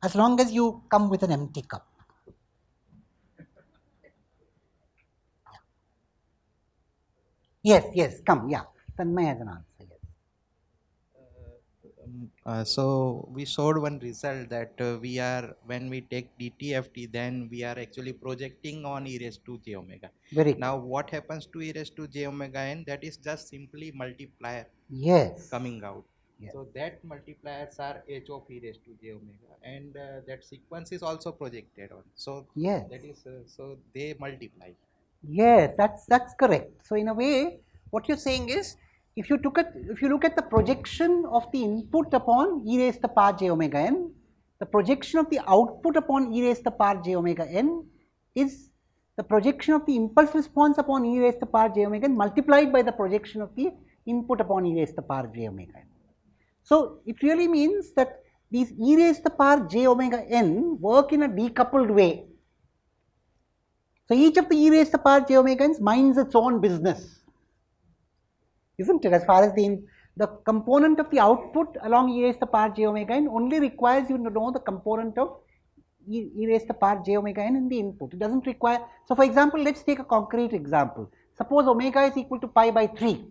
S1: as long as you come with an empty cup. Yes, come, yeah. Tanmay has an answer, yes.
S5: So we showed one result that we are, when we take DTFT, then we are actually projecting on e raised to j omega.
S1: Very good.
S5: Now what happens to e raised to j omega n? That is just simply multiplier
S1: Yes.
S5: coming out.
S1: Yes.
S5: So that multipliers are h of e raised to j omega, and that sequence is also projected on. So
S1: Yes.
S5: that is so they multiply.
S1: Yes, that's correct. So in a way, what you're saying is, if you look at the projection of the input upon e raised to the power j omega n, the projection of the output upon e raised to the power j omega n is the projection of the impulse response upon e raised to the power j omega n multiplied by the projection of the input upon e raised to the power j omega n. So it really means that these e raised to the power j omega n work in a decoupled way. So each of the e raised to the power j omega n's minds its own business, isn't it? As far as the component of the output along e raised to the power j omega n only requires you to know the component of e raised to the power j omega n in the input. It doesn't require. So for example, let's take a concrete example. Suppose omega is equal to pi by 3.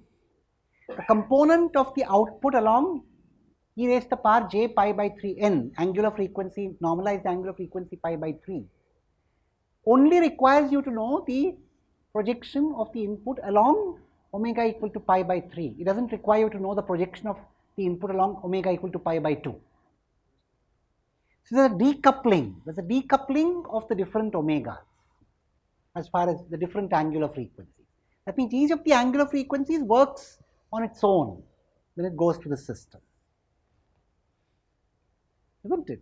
S1: The component of the output along e raised to the power j pi by 3 n, angular frequency, normalized angular frequency pi by 3, only requires you to know the projection of the input along omega equal to pi by 3. It doesn't require you to know the projection of the input along omega equal to pi by 2. So there's a decoupling of the different omegas as far as the different angular frequencies. That means each of the angular frequencies works on its own when it goes to the system, isn't it?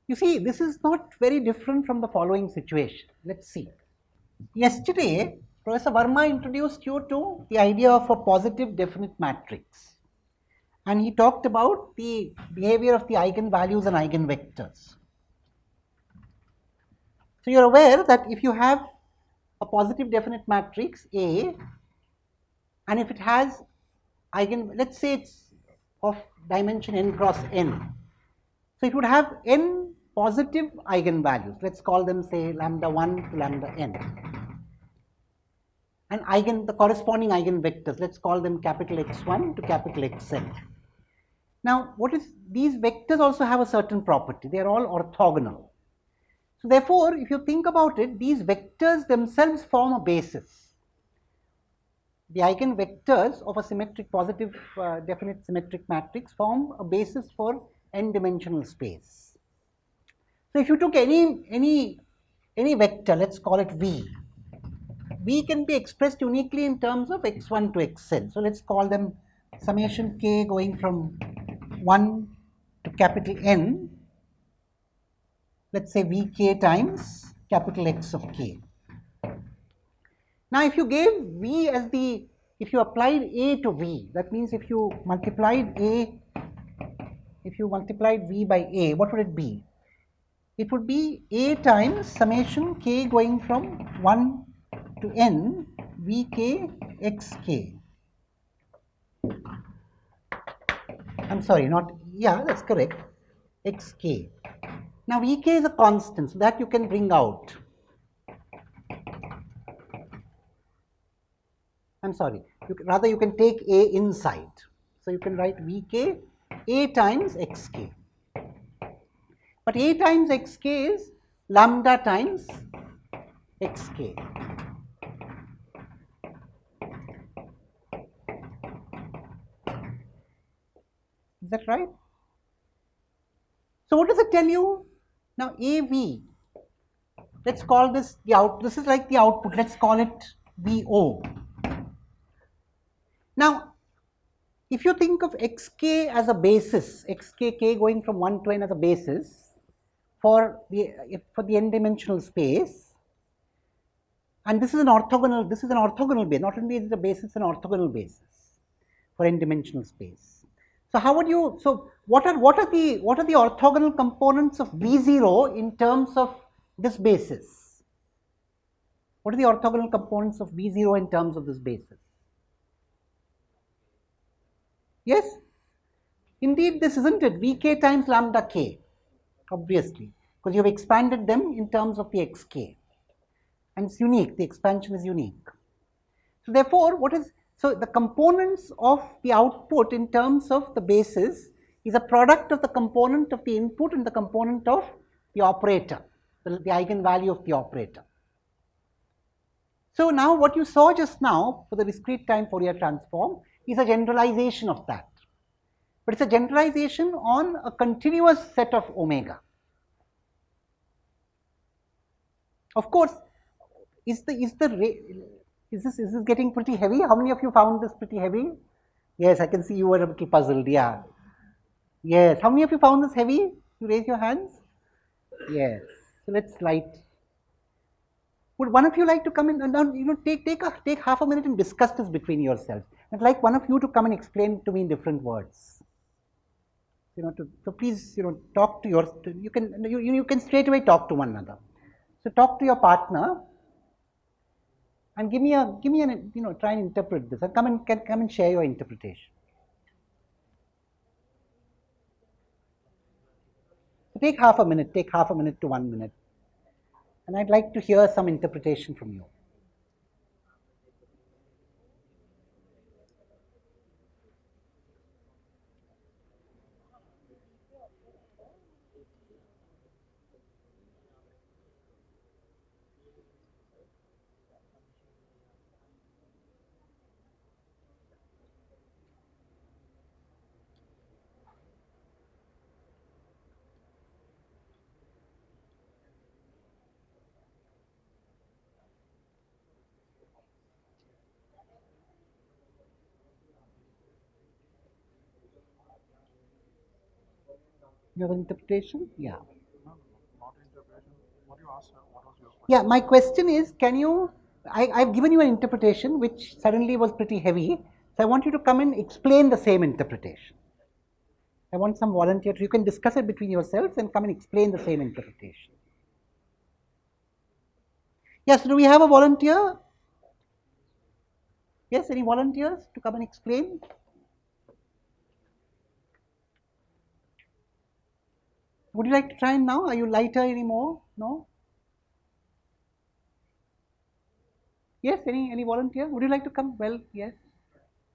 S1: You see, this is not very different from the following situation. Let's see. Yesterday, Professor Verma introduced you to the idea of a positive definite matrix, and he talked about the behavior of the eigenvalues and eigenvectors. So you're aware that if you have a positive definite matrix A, and if it has let's say it's of dimension n cross n, so it would have n positive eigenvalues. Let's call them, say, lambda 1 to lambda n. And the corresponding eigenvectors, let's call them capital X1 to capital Xn. Now, these vectors also have a certain property. They are all orthogonal. So therefore, if you think about it, these vectors themselves form a basis. The eigenvectors of a symmetric positive definite symmetric matrix form a basis for n-dimensional space. So if you took any vector, let's call it V. V can be expressed uniquely in terms of x1 to xn. So let's call them summation k going from 1 to capital N. Let's say Vk times capital X of k. Now if you gave V as if you applied A to V, that means if you multiplied V by A, what would it be? It would be A times summation k going from 1 to n Vk xk. I'm sorry, that's correct, xk. Now Vk is a constant, so that you can bring out. I'm sorry, rather you can take A inside. So you can write Vk A times xk. But A times xk is lambda times xk. Is that right? So what does it tell you? Now AV, let's call this the output. This is like the output. Let's call it VO. Now, if you think of xk as a basis, k going from 1 to n as a basis for the n-dimensional space, and this is an orthogonal base. Not only is it a basis, an orthogonal basis for n-dimensional space. So how would you? So what are the orthogonal components of V0 in terms of this basis? What are the orthogonal components of V0 in terms of this basis? Yes, indeed, this isn't it. Vk times lambda k, obviously, because you have expanded them in terms of the xk, and it's unique. The expansion is unique. So therefore, So the components of the output in terms of the basis is a product of the component of the input and the component of the operator, the eigenvalue of the operator. So now what you saw just now for the discrete time Fourier transform is a generalization of that. But it's a generalization on a continuous set of omega. Of course, is this getting pretty heavy? How many of you found this pretty heavy? Yes, I can see you were a little puzzled. Yeah. Yes. How many of you found this heavy? You raise your hands. Yes. So let's light. Would one of you like to come in and take half a minute and discuss this between yourselves? I'd like one of you to come and explain to me in different words. So please, talk to you can straight away talk to one another. So talk to your partner and give me an try and interpret this and come and share your interpretation. So take half a minute to 1 minute, and I'd like to hear some interpretation from you. You have an interpretation? Yeah.
S6: Not interpretation. What you asked, what was your question?
S1: Yeah, my question is, I've given you an interpretation which suddenly was pretty heavy, so I want you to come and explain the same interpretation. I want some volunteer, you can discuss it between yourselves and come and explain the same interpretation. Yes, do we have a volunteer? Yes, any volunteers to come and explain? Would you like to try now? Are you lighter anymore? No? Yes, any volunteer? Would you like to come? Well, yes.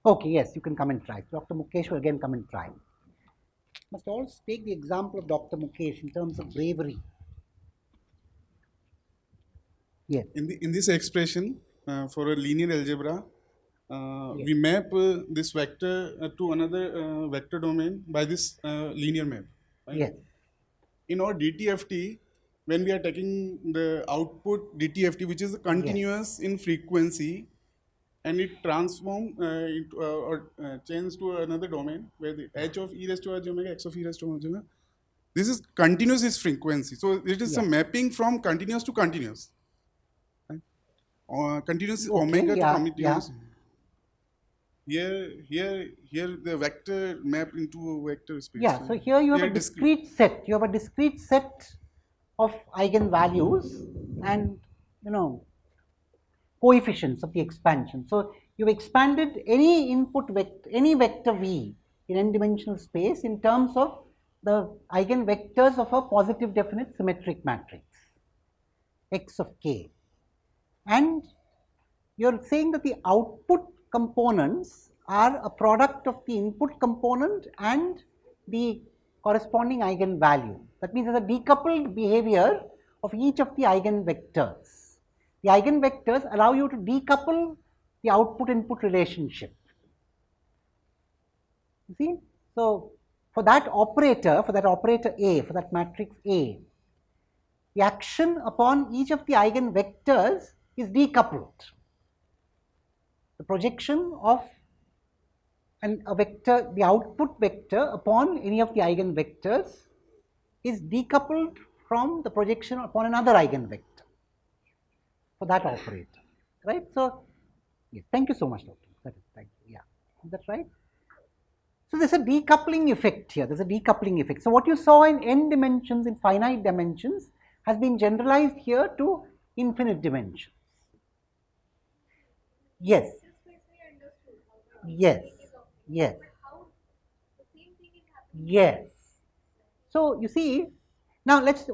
S1: Okay, yes, you can come and try. Dr. Mukesh will again come and try. Must all take the example of Dr. Mukesh in terms of bravery. Yes.
S3: In this expression for a linear algebra,
S1: Yes.
S3: we map this vector to another vector domain by this linear map. Right?
S1: Yes.
S3: In our DTFT, when we are taking the output DTFT, which is continuous in frequency, and it transform or change to another domain where the h of e raised to j omega, x of e raised to omega, this is continuous is frequency. So it is a mapping from continuous to continuous. Right? Continuous omega to continuous. Here the vector map into a vector space.
S1: Yeah, so here you have a discrete set. You have a discrete set of eigenvalues and coefficients of the expansion. So you've expanded any input vector, any vector v in n-dimensional space in terms of the eigenvectors of a positive definite symmetric matrix x of k. And you're saying that the output components are a product of the input component and the corresponding eigenvalue. That means there's a decoupled behavior of each of the eigenvectors. The eigenvectors allow you to decouple the output-input relationship. You see? So, for that operator A, for that matrix A, the action upon each of the eigenvectors is decoupled. The projection of a vector, the output vector upon any of the eigenvectors is decoupled from the projection upon another eigenvector for that operator, right? So, yes, thank you so much, Doctor. Thank you. Yeah, is that right? So, there's a decoupling effect here. There's a decoupling effect. So, what you saw in n dimensions, in finite dimensions, has been generalized here to infinite dimensions. Yes. Yes. Yes. Yes. So you see, now let's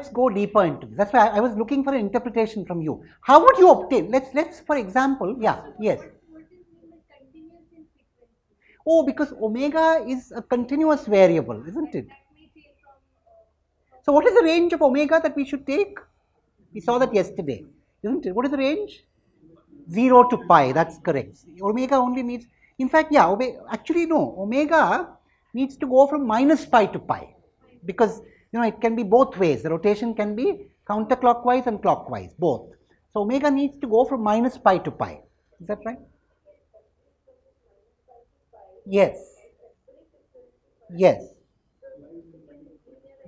S1: go deeper into this. That's why I was looking for an interpretation from you. How would you obtain? Let's for example, yeah, yes. Oh, because omega is a continuous variable, isn't it? So what is the range of omega that we should take? We saw that yesterday, isn't it? What is the range? 0 to pi, that's correct. Omega only needs, in fact, yeah, actually no, omega needs to go from minus pi to pi, because it can be both ways. The rotation can be counterclockwise and clockwise, both. So omega needs to go from minus pi to pi. Is that right? Yes. Yes.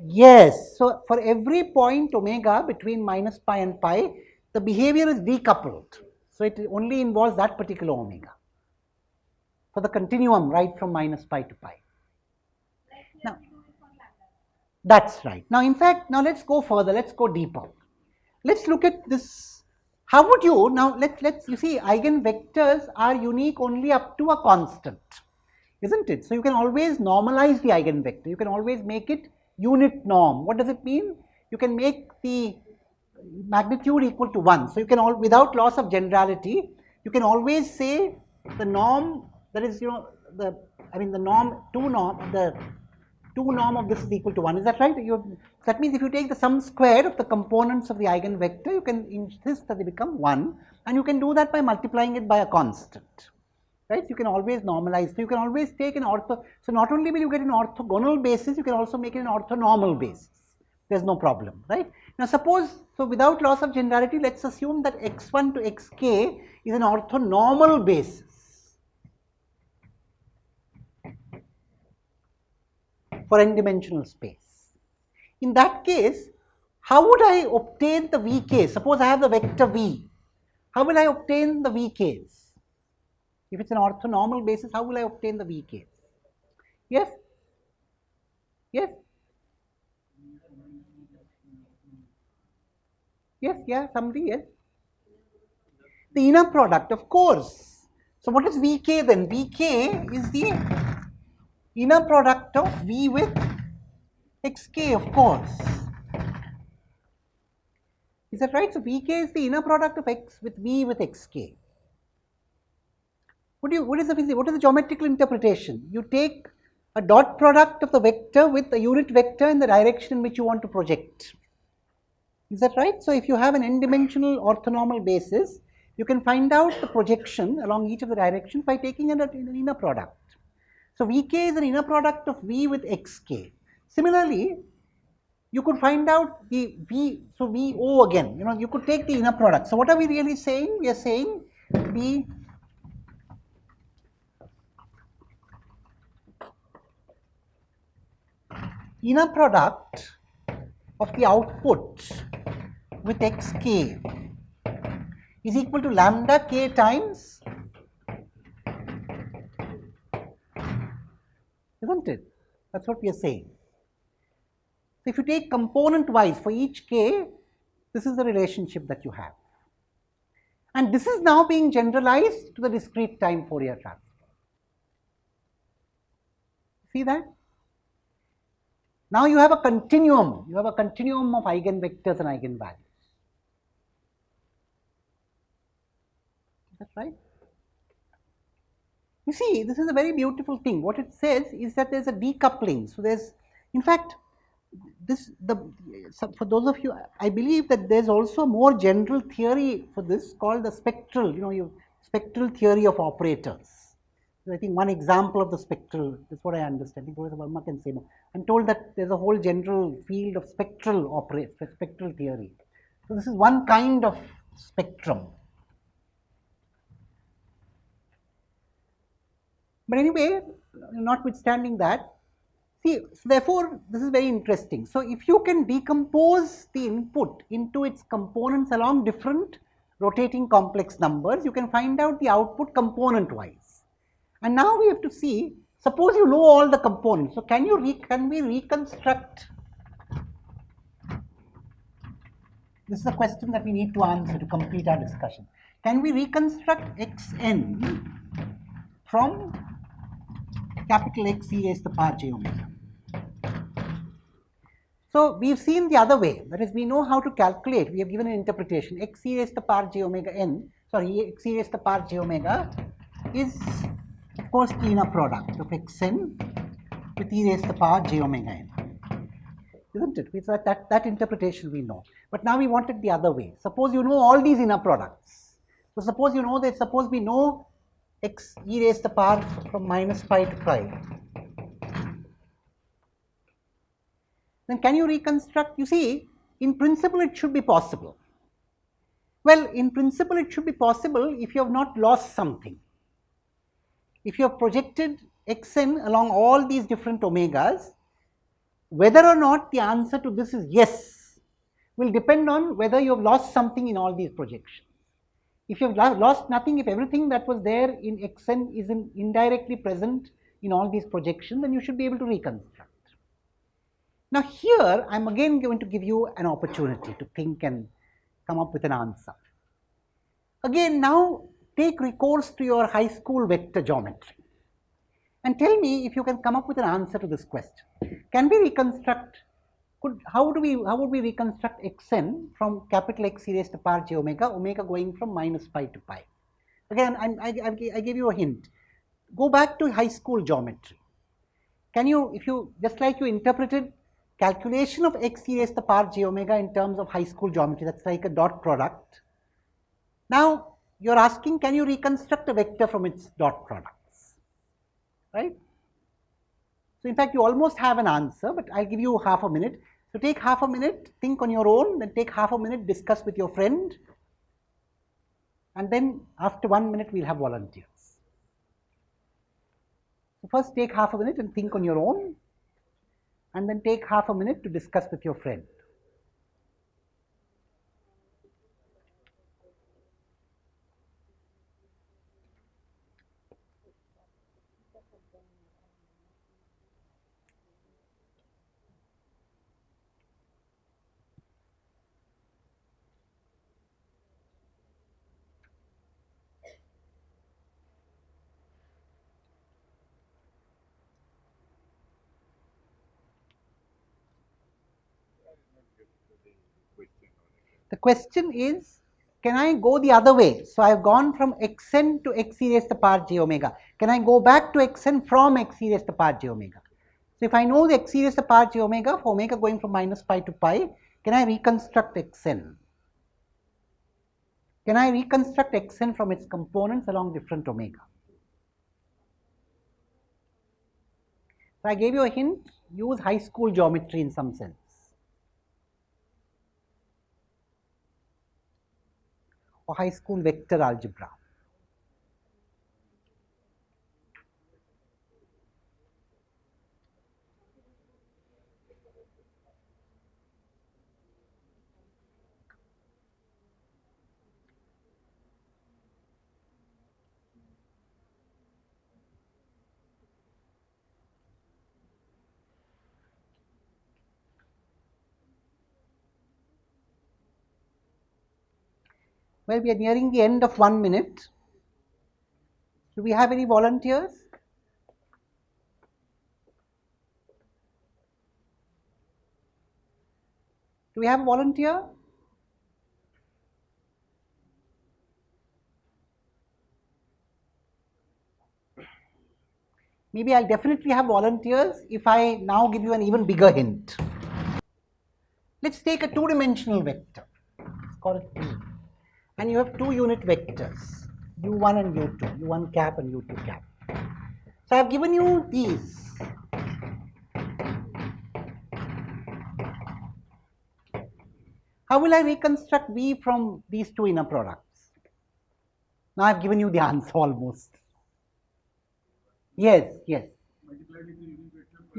S1: Yes. So for every point omega between minus pi and pi, the behavior is decoupled. So it only involves that particular omega for the continuum right from minus pi to pi. Now, that's right. Now, in fact, now let's go further. Let's go deeper. Let's look at this. How would you now? You see, eigenvectors are unique only up to a constant, isn't it? So you can always normalize the eigenvector. You can always make it unit norm. What does it mean? You can make the magnitude equal to 1. So you can without loss of generality, you can always say the norm, that is, the norm, the 2 norm of this is equal to 1. Is that right? That means if you take the sum square of the components of the eigenvector, you can insist that they become 1, and you can do that by multiplying it by a constant. Right? You can always normalize. So you can always take an ortho. So not only will you get an orthogonal basis, you can also make it an orthonormal basis. There's no problem, right? Now suppose, so without loss of generality, let's assume that x1 to xk is an orthonormal basis for n-dimensional space. In that case, how would I obtain the vk? Suppose I have the vector v. How will I obtain the vk's? If it's an orthonormal basis, how will I obtain the vk's? Yes? Yes? Yes, yeah, somebody, yes. The inner product, of course. So what is Vk then? Vk is the inner product of V with xk, of course. Is that right? So Vk is the inner product of x with V with xk. What is the geometrical interpretation? You take a dot product of the vector with a unit vector in the direction in which you want to project. Is that right? So if you have an n-dimensional orthonormal basis, you can find out the projection along each of the directions by taking an inner product. So Vk is an inner product of V with xk. Similarly, you could find out the V, so Vo again, you could take the inner product. So what are we really saying? We are saying the inner product of the output with xk is equal to lambda k times, isn't it? That's what we are saying. So if you take component wise for each k, this is the relationship that you have. And this is now being generalized to the discrete time Fourier transform. See that? Now you have a continuum. You have a continuum of eigenvectors and eigenvalues. That's right. You see, this is a very beautiful thing. What it says is that there's a decoupling. So there's, in fact, for those of you, I believe that there's also a more general theory for this called the spectral, spectral theory of operators. So I think one example of the spectral, that's what I understand. I think Professor Verma can say more. I'm told that there's a whole general field of spectral theory. So this is one kind of spectrum. But anyway, notwithstanding that, see, so therefore, this is very interesting. So if you can decompose the input into its components along different rotating complex numbers, you can find out the output component wise. And now we have to see, suppose you know all the components. So can we reconstruct? This is a question that we need to answer to complete our discussion. Can we reconstruct xn from capital X e raised to the power j omega? So we've seen the other way, that is, we know how to calculate. We have given an interpretation. X e raised to the power j omega n, sorry, x e raised to the power j omega is of course, the inner product of xn with e raised to the power j omega n. Isn't it? It's that interpretation we know. But now we want it the other way. Suppose you know all these inner products. So suppose you know that, suppose we know x e raised to the power from minus pi to pi. Then can you reconstruct? You see, in principle it should be possible. Well, in principle it should be possible if you have not lost something. If you have projected xn along all these different omegas, whether or not the answer to this is yes will depend on whether you have lost something in all these projections. If you have lost nothing, if everything that was there in xn is indirectly present in all these projections, then you should be able to reconstruct. Now here I am again going to give you an opportunity to think and come up with an answer. Again, now take recourse to your high school vector geometry and tell me if you can come up with an answer to this question. Can we reconstruct, how would we reconstruct xn from capital X e raised to power j omega, omega going from minus pi to pi? Again, I give you a hint. Go back to high school geometry. Can you, if you, just like you interpreted calculation of x e raised to the power j omega in terms of high school geometry, that's like a dot product. Now, you're asking, can you reconstruct a vector from its dot products, right? So, in fact, you almost have an answer, but I'll give you half a minute. So, take half a minute, think on your own, then take half a minute, discuss with your friend, and then after 1 minute, we'll have volunteers. So, first take half a minute and think on your own, and then take half a minute to discuss with your friend. The question is, can I go the other way? So, I have gone from xn to x e raised to the power j omega. Can I go back to xn from x e raised to the power j omega? So, if I know the x e raised to the power j omega, for omega going from minus pi to pi, can I reconstruct xn? Can I reconstruct xn from its components along different omega? So, I gave you a hint, use high school geometry in some sense, or high school vector algebra. Well, we are nearing the end of 1 minute. Do we have any volunteers? Do we have a volunteer? Maybe I'll definitely have volunteers if I now give you an even bigger hint. Let's take a two-dimensional vector. Let's call it P. And you have two unit vectors, u1 and u2, u1 cap and u2 cap. So I've given you these. How will I reconstruct V from these two inner products? Now I've given you the answer almost. Yes, yes.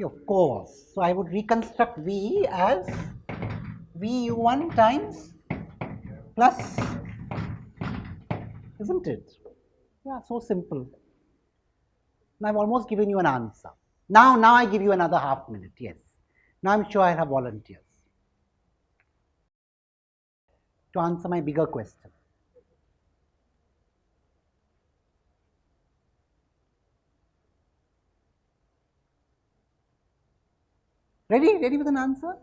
S1: Of course. So I would reconstruct V as VU1 times plus, isn't it? Yeah, so simple. Now I've almost given you an answer. Now I give you another half minute, yes. Now I'm sure I have volunteers to answer my bigger question. Ready? Ready with an answer?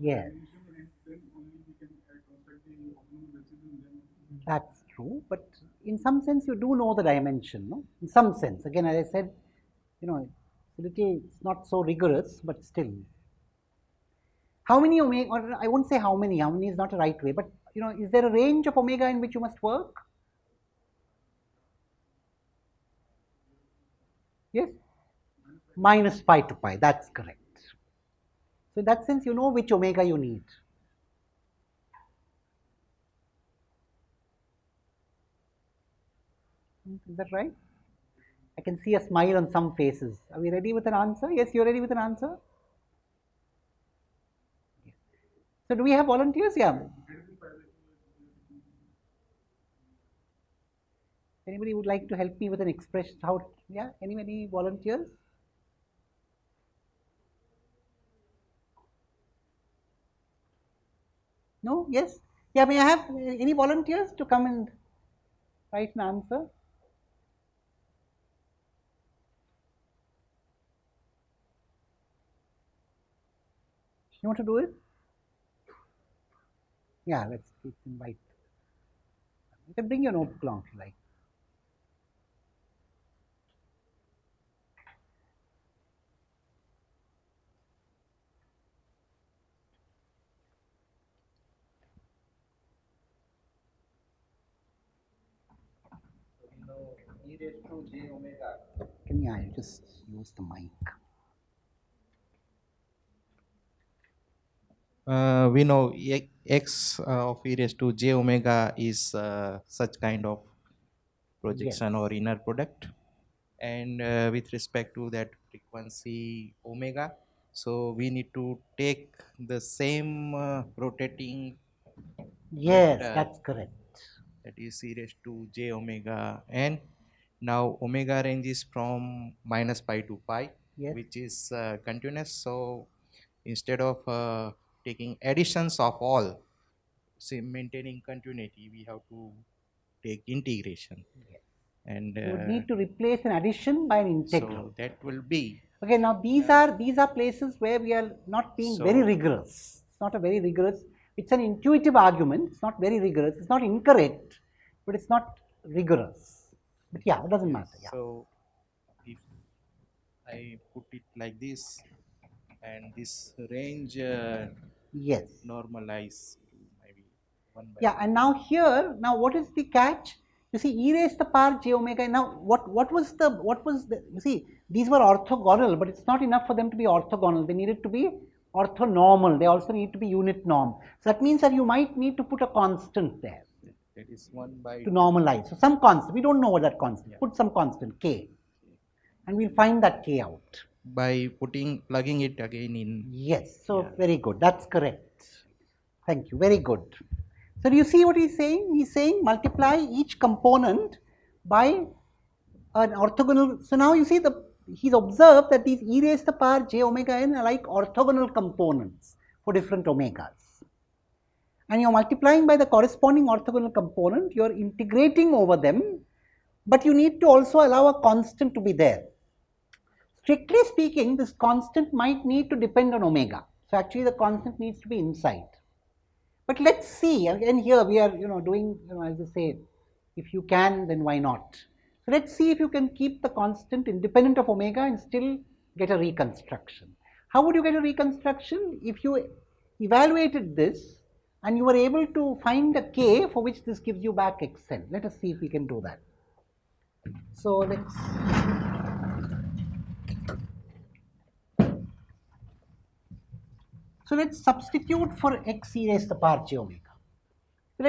S1: Yes, that's true. But in some sense, you do know the dimension, no? In some sense, again, as I said, it's not so rigorous, but still. How many omega, or I won't say how many is not the right way, but is there a range of omega in which you must work? Yes? Minus pi to pi, that's correct. So in that sense, you know which omega you need. Is that right? I can see a smile on some faces. Are we ready with an answer? Yes, you're ready with an answer? So do we have volunteers? Yeah. Anybody would like to help me with an expression? How? Yeah. Any volunteers? No? Yes? Yeah, may I have any volunteers to come and write an answer? You want to do it? Yeah, let's invite. You can bring your notebook along if you like.
S5: E raised to j omega.
S1: Can you just use the mic?
S5: We know x of e raised to j omega is such kind of projection
S1: Yes.
S5: or inner product, and with respect to that frequency omega, so we need to take the same rotating
S1: Yes,
S5: vector,
S1: that's correct.
S5: that is e raised to j omega n. Now omega range is from minus pi to pi,
S1: Yes.
S5: which is continuous. So instead of taking additions of all, say maintaining continuity, we have to take integration.
S1: Yes.
S5: And
S1: You would need to replace an addition by an integral.
S5: so that will be.
S1: Okay, now these are places where we are not being very
S5: So-
S1: rigorous. It's not a very rigorous, it's an intuitive argument. It's not very rigorous. It's not incorrect, but it's not rigorous. But yeah, it doesn't matter. Yeah.
S5: So if I put it like this, and this range
S1: Yes.
S5: normalize to maybe 1 by
S1: Yeah, and now here, now what is the catch? You see, e raised to the power j omega. Now, what was the you see, these were orthogonal, but it's not enough for them to be orthogonal. They needed to be orthonormal. They also need to be unit norm. So that means that you might need to put a constant there
S5: that is 1 by
S1: to normalize. So some constant. We don't know what that constant. Put some constant k, and we'll find that k out.
S5: by plugging it again in.
S1: Yes. So
S5: Yeah.
S1: very good. That's correct. Thank you. Very good. So do you see what he's saying? He's saying multiply each component by an orthogonal. So now you see he's observed that these e raised to the power j omega n are like orthogonal components for different omegas. And you're multiplying by the corresponding orthogonal component, you're integrating over them, but you need to also allow a constant to be there. Strictly speaking, this constant might need to depend on omega. So actually the constant needs to be inside. But let's see, again here we are doing, as I say, if you can, then why not? So let's see if you can keep the constant independent of omega and still get a reconstruction. How would you get a reconstruction? If you evaluated this and you were able to find a k for which this gives you back xn. Let us see if we can do that. So let's substitute for x e raised to the power j omega. So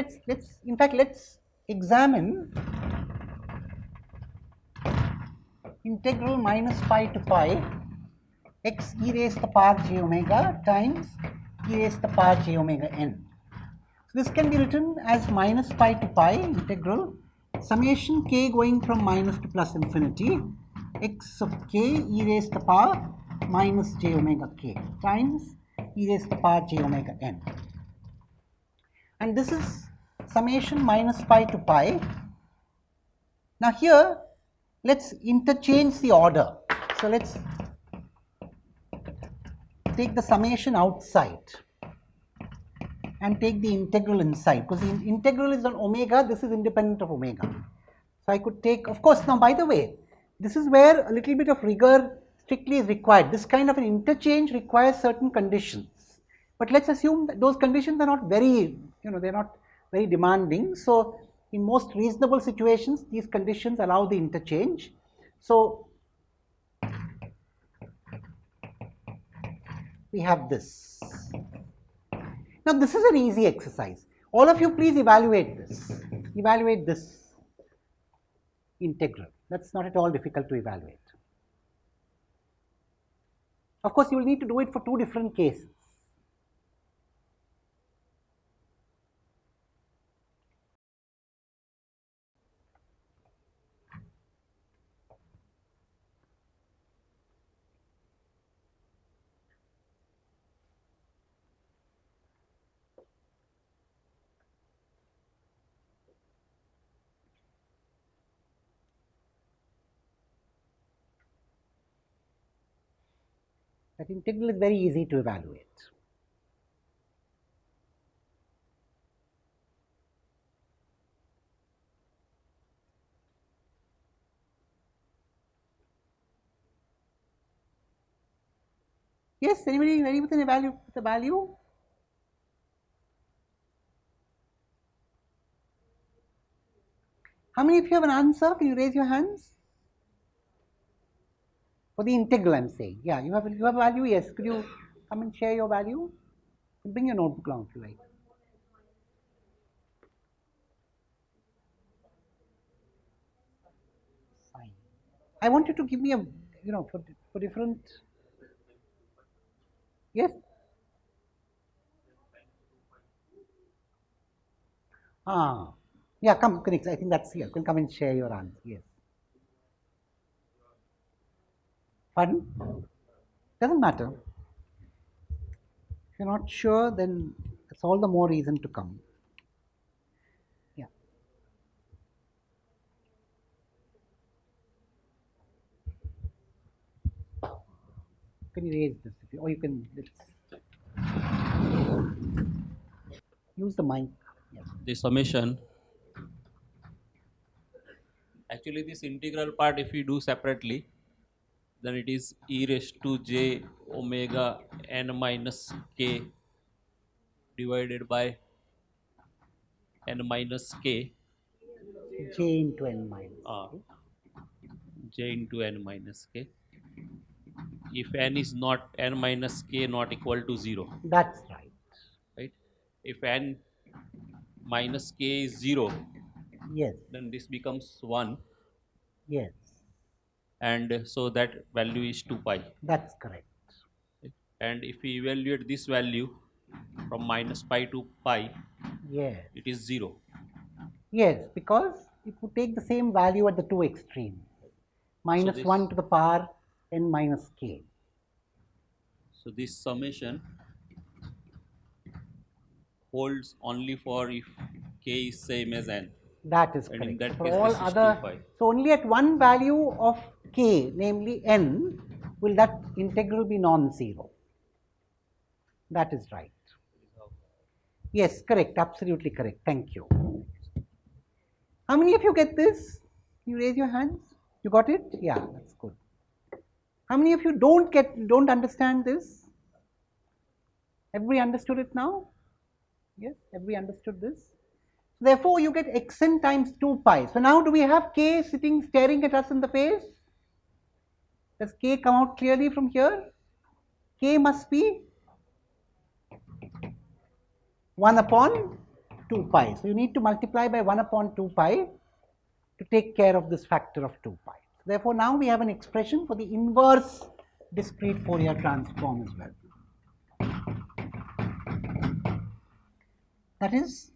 S1: let's examine integral minus pi to pi x e raised to the power j omega times e raised to the power j omega n. So this can be written as minus pi to pi integral summation k going from minus to plus infinity x of k e raised to the power minus j omega k times e raised to the power j omega n. And this is summation minus pi to pi. Now here, let's interchange the order. So let's take the summation outside. and take the integral inside, because the integral is on omega, this is independent of omega. So I could take, of course, now by the way, this is where a little bit of rigor strictly is required. This kind of an interchange requires certain conditions. But let's assume that those conditions are not very, they're not very demanding. So in most reasonable situations, these conditions allow the interchange. So we have this. Now this is an easy exercise. All of you please evaluate this. Evaluate this integral. That's not at all difficult to evaluate. Of course, you will need to do it for two different cases. That integral is very easy to evaluate. Yes, anybody ready with a value? How many of you have an answer? Can you raise your hands? For the integral, I'm saying. Yeah, you have a value. Yes. Could you come and share your value? Bring your notebook along if you like. Fine. I want you to give me a, for different. Yes. Ah. Yeah, come, correct. I think that's here. You can come and share your answer. Yes. Pardon? Doesn't matter. If you're not sure, then it's all the more reason to come. Yeah. Can you raise this? Or you can, use the mic. Yes.
S7: The summation, actually this integral part if we do separately, then it is e raised to j omega n minus k divided by n minus k,
S1: J into n minus.
S7: j into n minus k, if n is not n minus k not equal to 0,
S1: That's right.
S7: right? If n minus k is 0,
S1: Yes.
S7: then this becomes 1,
S1: Yes.
S7: and so that value is 2 pi.
S1: That's correct.
S7: Right? And if we evaluate this value from minus pi to pi,
S1: Yes.
S7: it is 0.
S1: Yes, because it would take the same value at the two extremes. Minus
S7: this-
S1: 1 to the power n minus k.
S7: So this summation holds only for if k is same as n.
S1: That is
S7: And in
S1: correct.
S7: that
S1: For
S7: case,
S1: all
S7: this is 2
S1: other,
S7: pi.
S1: so only at one value of k, namely n, will that integral be non-zero. That is right. Yes, correct, absolutely correct. Thank you. How many of you get this? You raise your hands. You got it? Yeah, that's good. How many of you don't understand this? Everybody understood it now? Yes, everybody understood this? Therefore, you get xn times 2 pi. So now do we have k sitting staring at us in the face? Does k come out clearly from here? K must be 1 upon 2 pi. So you need to multiply by 1 upon 2 pi to take care of this factor of 2 pi. Therefore, now we have an expression for the inverse discrete Fourier transform as well. That is,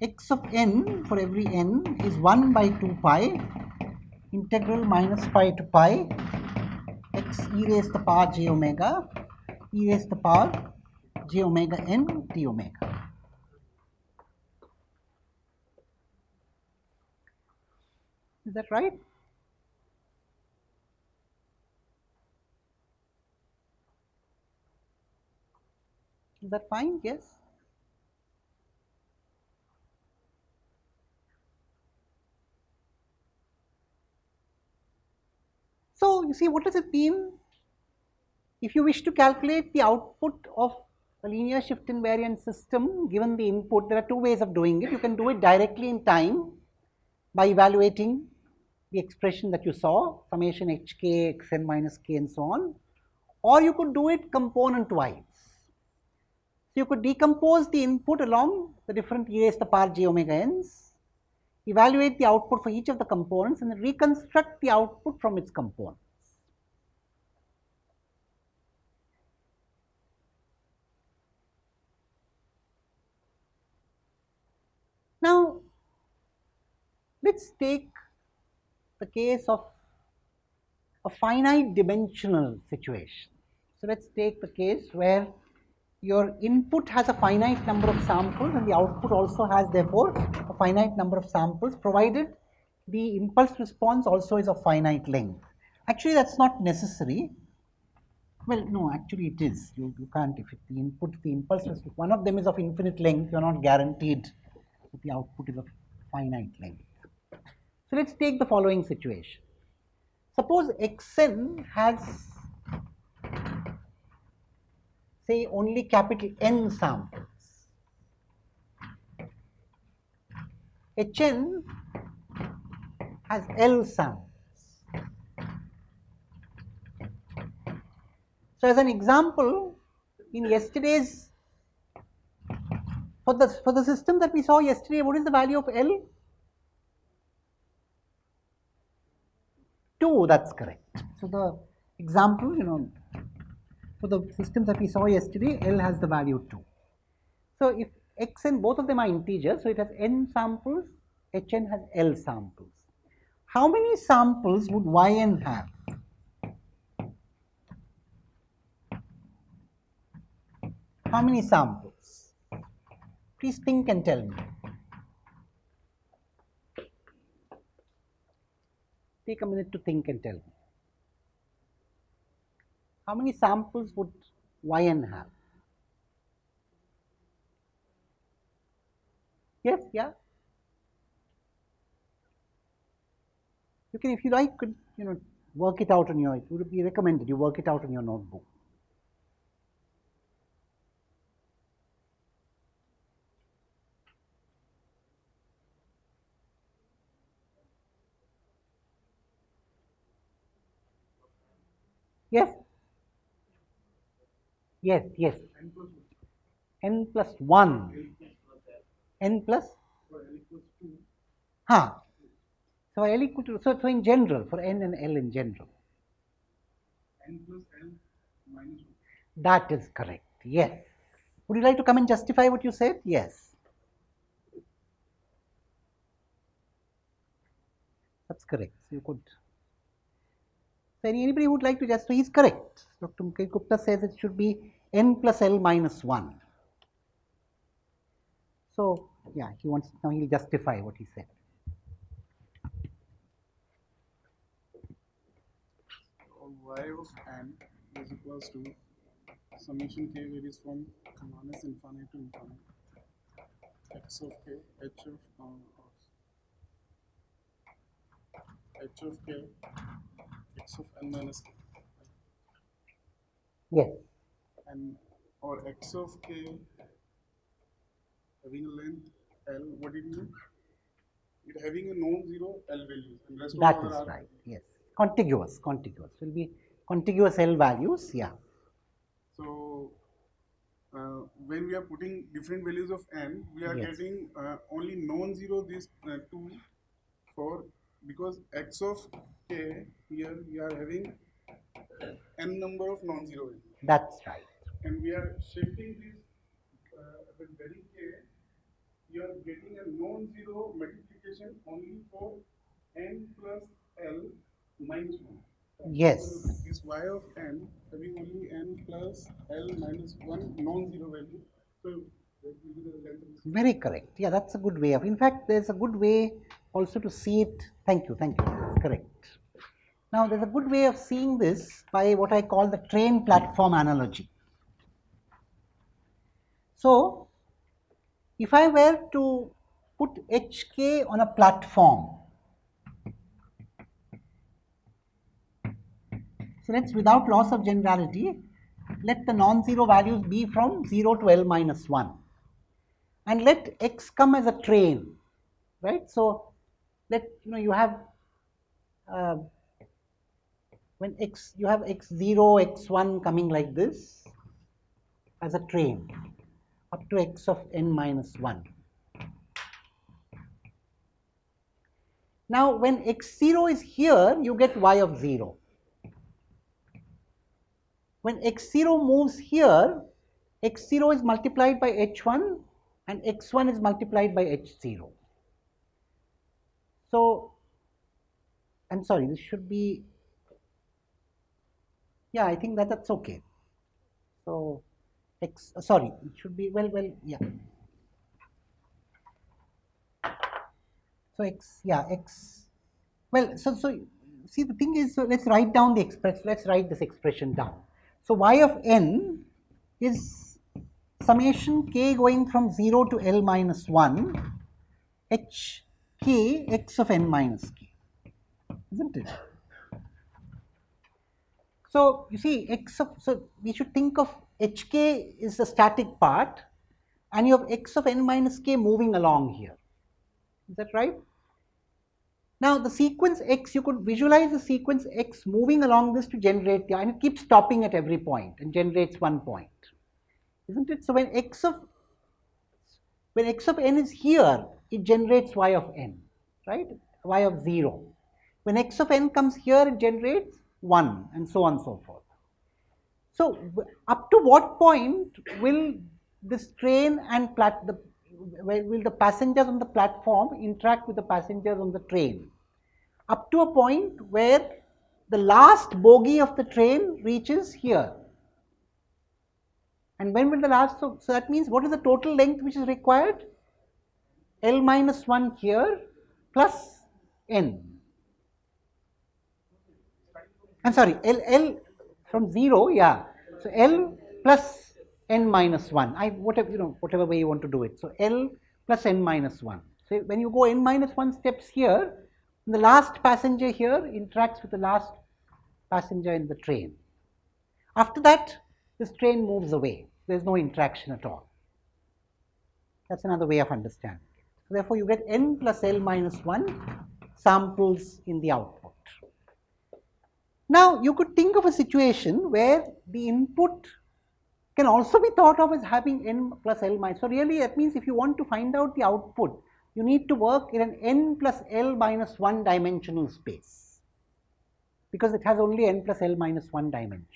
S1: x of n for every n is 1 by 2 pi integral minus pi to pi x e raised to the power j omega e raised to the power j omega n d omega. Is that right? Is that fine? Yes. So, you see, what does it mean? If you wish to calculate the output of a linear shift invariant system given the input, there are two ways of doing it. You can do it directly in time by evaluating the expression that you saw, summation hk, xn minus k and so on, or you could do it component wise. So, you could decompose the input along the different e raised to the power j omega n's, evaluate the output for each of the components and reconstruct the output from its components. Now, let us take the case of a finite dimensional situation. So, let us take the case where your input has a finite number of samples and the output also has therefore a finite number of samples, provided the impulse response also is of finite length. Actually, that is not necessary. Well, no, actually it is. You can't, if the input, the impulse, one of them is of infinite length, you are not guaranteed that the output is of finite length. So, let us take the following situation. Suppose Xn has, say, only capital N samples. Hn has L samples. So, as an example, in yesterday's, for the system that we saw yesterday, what is the value of L? 2, that is correct. So, the example, for the systems that we saw yesterday, L has the value 2. So, if Xn, both of them are integers, so it has N samples, Hn has L samples. How many samples would Yn have? How many samples? Please think and tell me. Take a minute to think and tell me. How many samples would Yn have? Yes, yeah. You can, if you like, could work it out on your. It would be recommended you work it out on your notebook. Yes. Yes, yes. N plus 1. N plus? Ha. So, L equal to, so in general, for N and L in general.
S3: N plus L minus 1.
S1: That is correct, yes. Would you like to come and justify what you said? Yes. That's correct. So, you could. So, anybody who would like to justify, he is correct. Dr. Mukesh Gupta says it should be N plus L minus 1. So, yeah, he wants, now he will justify what he said.
S3: Y of n is equals to summation k varies from minus infinite to infinite. X of k, h of k, x of n minus k.
S1: Yes.
S3: And or x of k having a length L, what did you mean? It having a non-zero L values and rest
S1: That
S3: of
S1: is
S3: are
S1: right, yes. Contiguous will be contiguous L values, yeah.
S3: So, when we are putting different values of n, we are
S1: Yes.
S3: getting only non-zero these two for, because x of k here we are having n number of non-zero values.
S1: That's right.
S3: And we are shifting this with very k, you are getting a non-zero multiplication only for n plus L minus 1.
S1: Yes.
S3: So this y of n having only n plus L minus 1 non-zero value. So that will be the length of this.
S1: Very correct. Yeah, that's a good way of. In fact, there's a good way also to see it. Thank you. That's correct. Now, there's a good way of seeing this by what I call the train platform analogy. So, if I were to put HK on a platform, So let's, without loss of generality, let the non-zero values be from 0 to L minus 1. And let x come as a train, right? So let, you have, when x, you have x0, x1 coming like this as a train up to x of n minus 1. Now, when x0 is here, you get y of 0. When x0 moves here, x0 is multiplied by h1 and x1 is multiplied by h0. So, I'm sorry, this should be, yeah, I think that's okay. So, sorry, it should be, well, yeah. So, well, so see, the thing is, so let's write down the expression, let's write this expression down. So, y of n is summation k going from 0 to L minus 1 h k x of n minus k, isn't it? So, you see, so we should think of hk is the static part and you have x of n minus k moving along here. Is that right? Now, the sequence x, you could visualize the sequence x moving along this to generate the, and it keeps stopping at every point and generates one point, isn't it? So, when x of n is here, it generates y of n, right? Y of 0. When x of n comes here, it generates 1 and so on and so forth. So, up to what point will this train and will the passengers on the platform interact with the passengers on the train? Up to a point where the last bogie of the train reaches here. And when will the last, so that means what is the total length which is required? L minus 1 here plus n. I'm sorry, L from 0, yeah. So L plus n minus 1, whatever way you want to do it. So L plus n minus 1. So when you go n minus 1 steps here, the last passenger here interacts with the last passenger in the train. After that, this train moves away. There is no interaction at all. That's another way of understanding it. So therefore, you get n plus L minus 1 samples in the output. Now, you could think of a situation where the input can also be thought of as having n plus L minus. So really, that means if you want to find out the output, you need to work in an n plus L minus 1 dimensional space, because it has only n plus L minus 1 dimensions.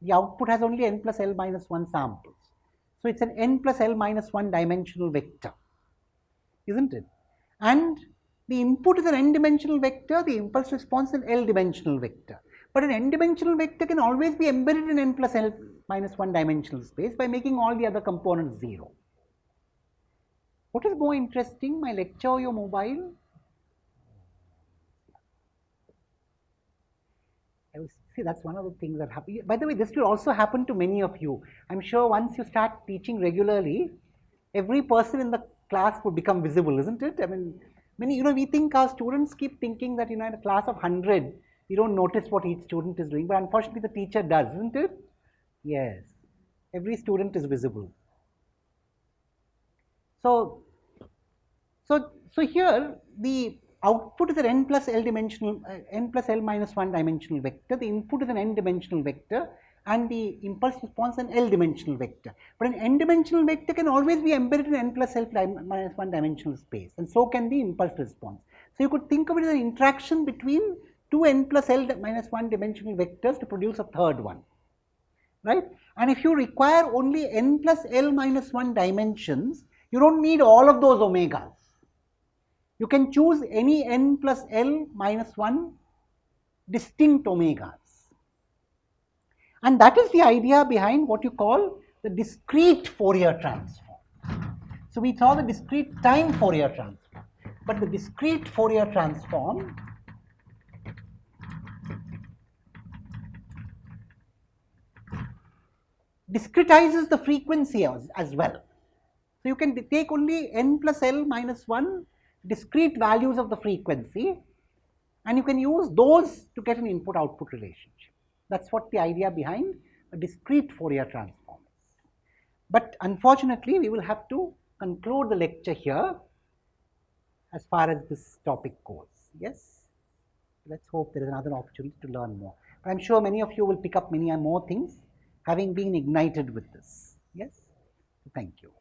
S1: The output has only n plus L minus 1 samples. So it's an n plus L minus 1 dimensional vector, isn't it? And the input is an n-dimensional vector, the impulse response is an L-dimensional vector. But an n-dimensional vector can always be embedded in n plus L minus 1 dimensional space by making all the other components 0. What is more interesting, my lecture or your mobile? See, that's one of the things that happen. By the way, this will also happen to many of you. I'm sure once you start teaching regularly, every person in the class would become visible, isn't it? I mean, we think our students keep thinking that, in a class of 100, we don't notice what each student is doing, but unfortunately the teacher does, isn't it? Yes, every student is visible. So here the output is an n plus L minus 1 dimensional vector, the input is an n-dimensional vector, and the impulse response an L-dimensional vector. But an n-dimensional vector can always be embedded in n plus L minus 1 dimensional space, and so can the impulse response. So you could think of it as an interaction between two n plus L minus 1 dimensional vectors to produce a third one, right? And if you require only n plus L minus 1 dimensions, you don't need all of those omegas. You can choose any n plus L minus 1 distinct omegas. And that is the idea behind what you call the discrete Fourier transform. So we saw the discrete time Fourier transform, but the discrete Fourier transform discretizes the frequency as well. So you can take only n plus L minus 1 discrete values of the frequency and you can use those to get an input-output relationship. That's what the idea behind a discrete Fourier transform is. But unfortunately, we will have to conclude the lecture here as far as this topic goes. Yes? Let's hope there is another opportunity to learn more. But I'm sure many of you will pick up many more things having been ignited with this. Yes? Thank you.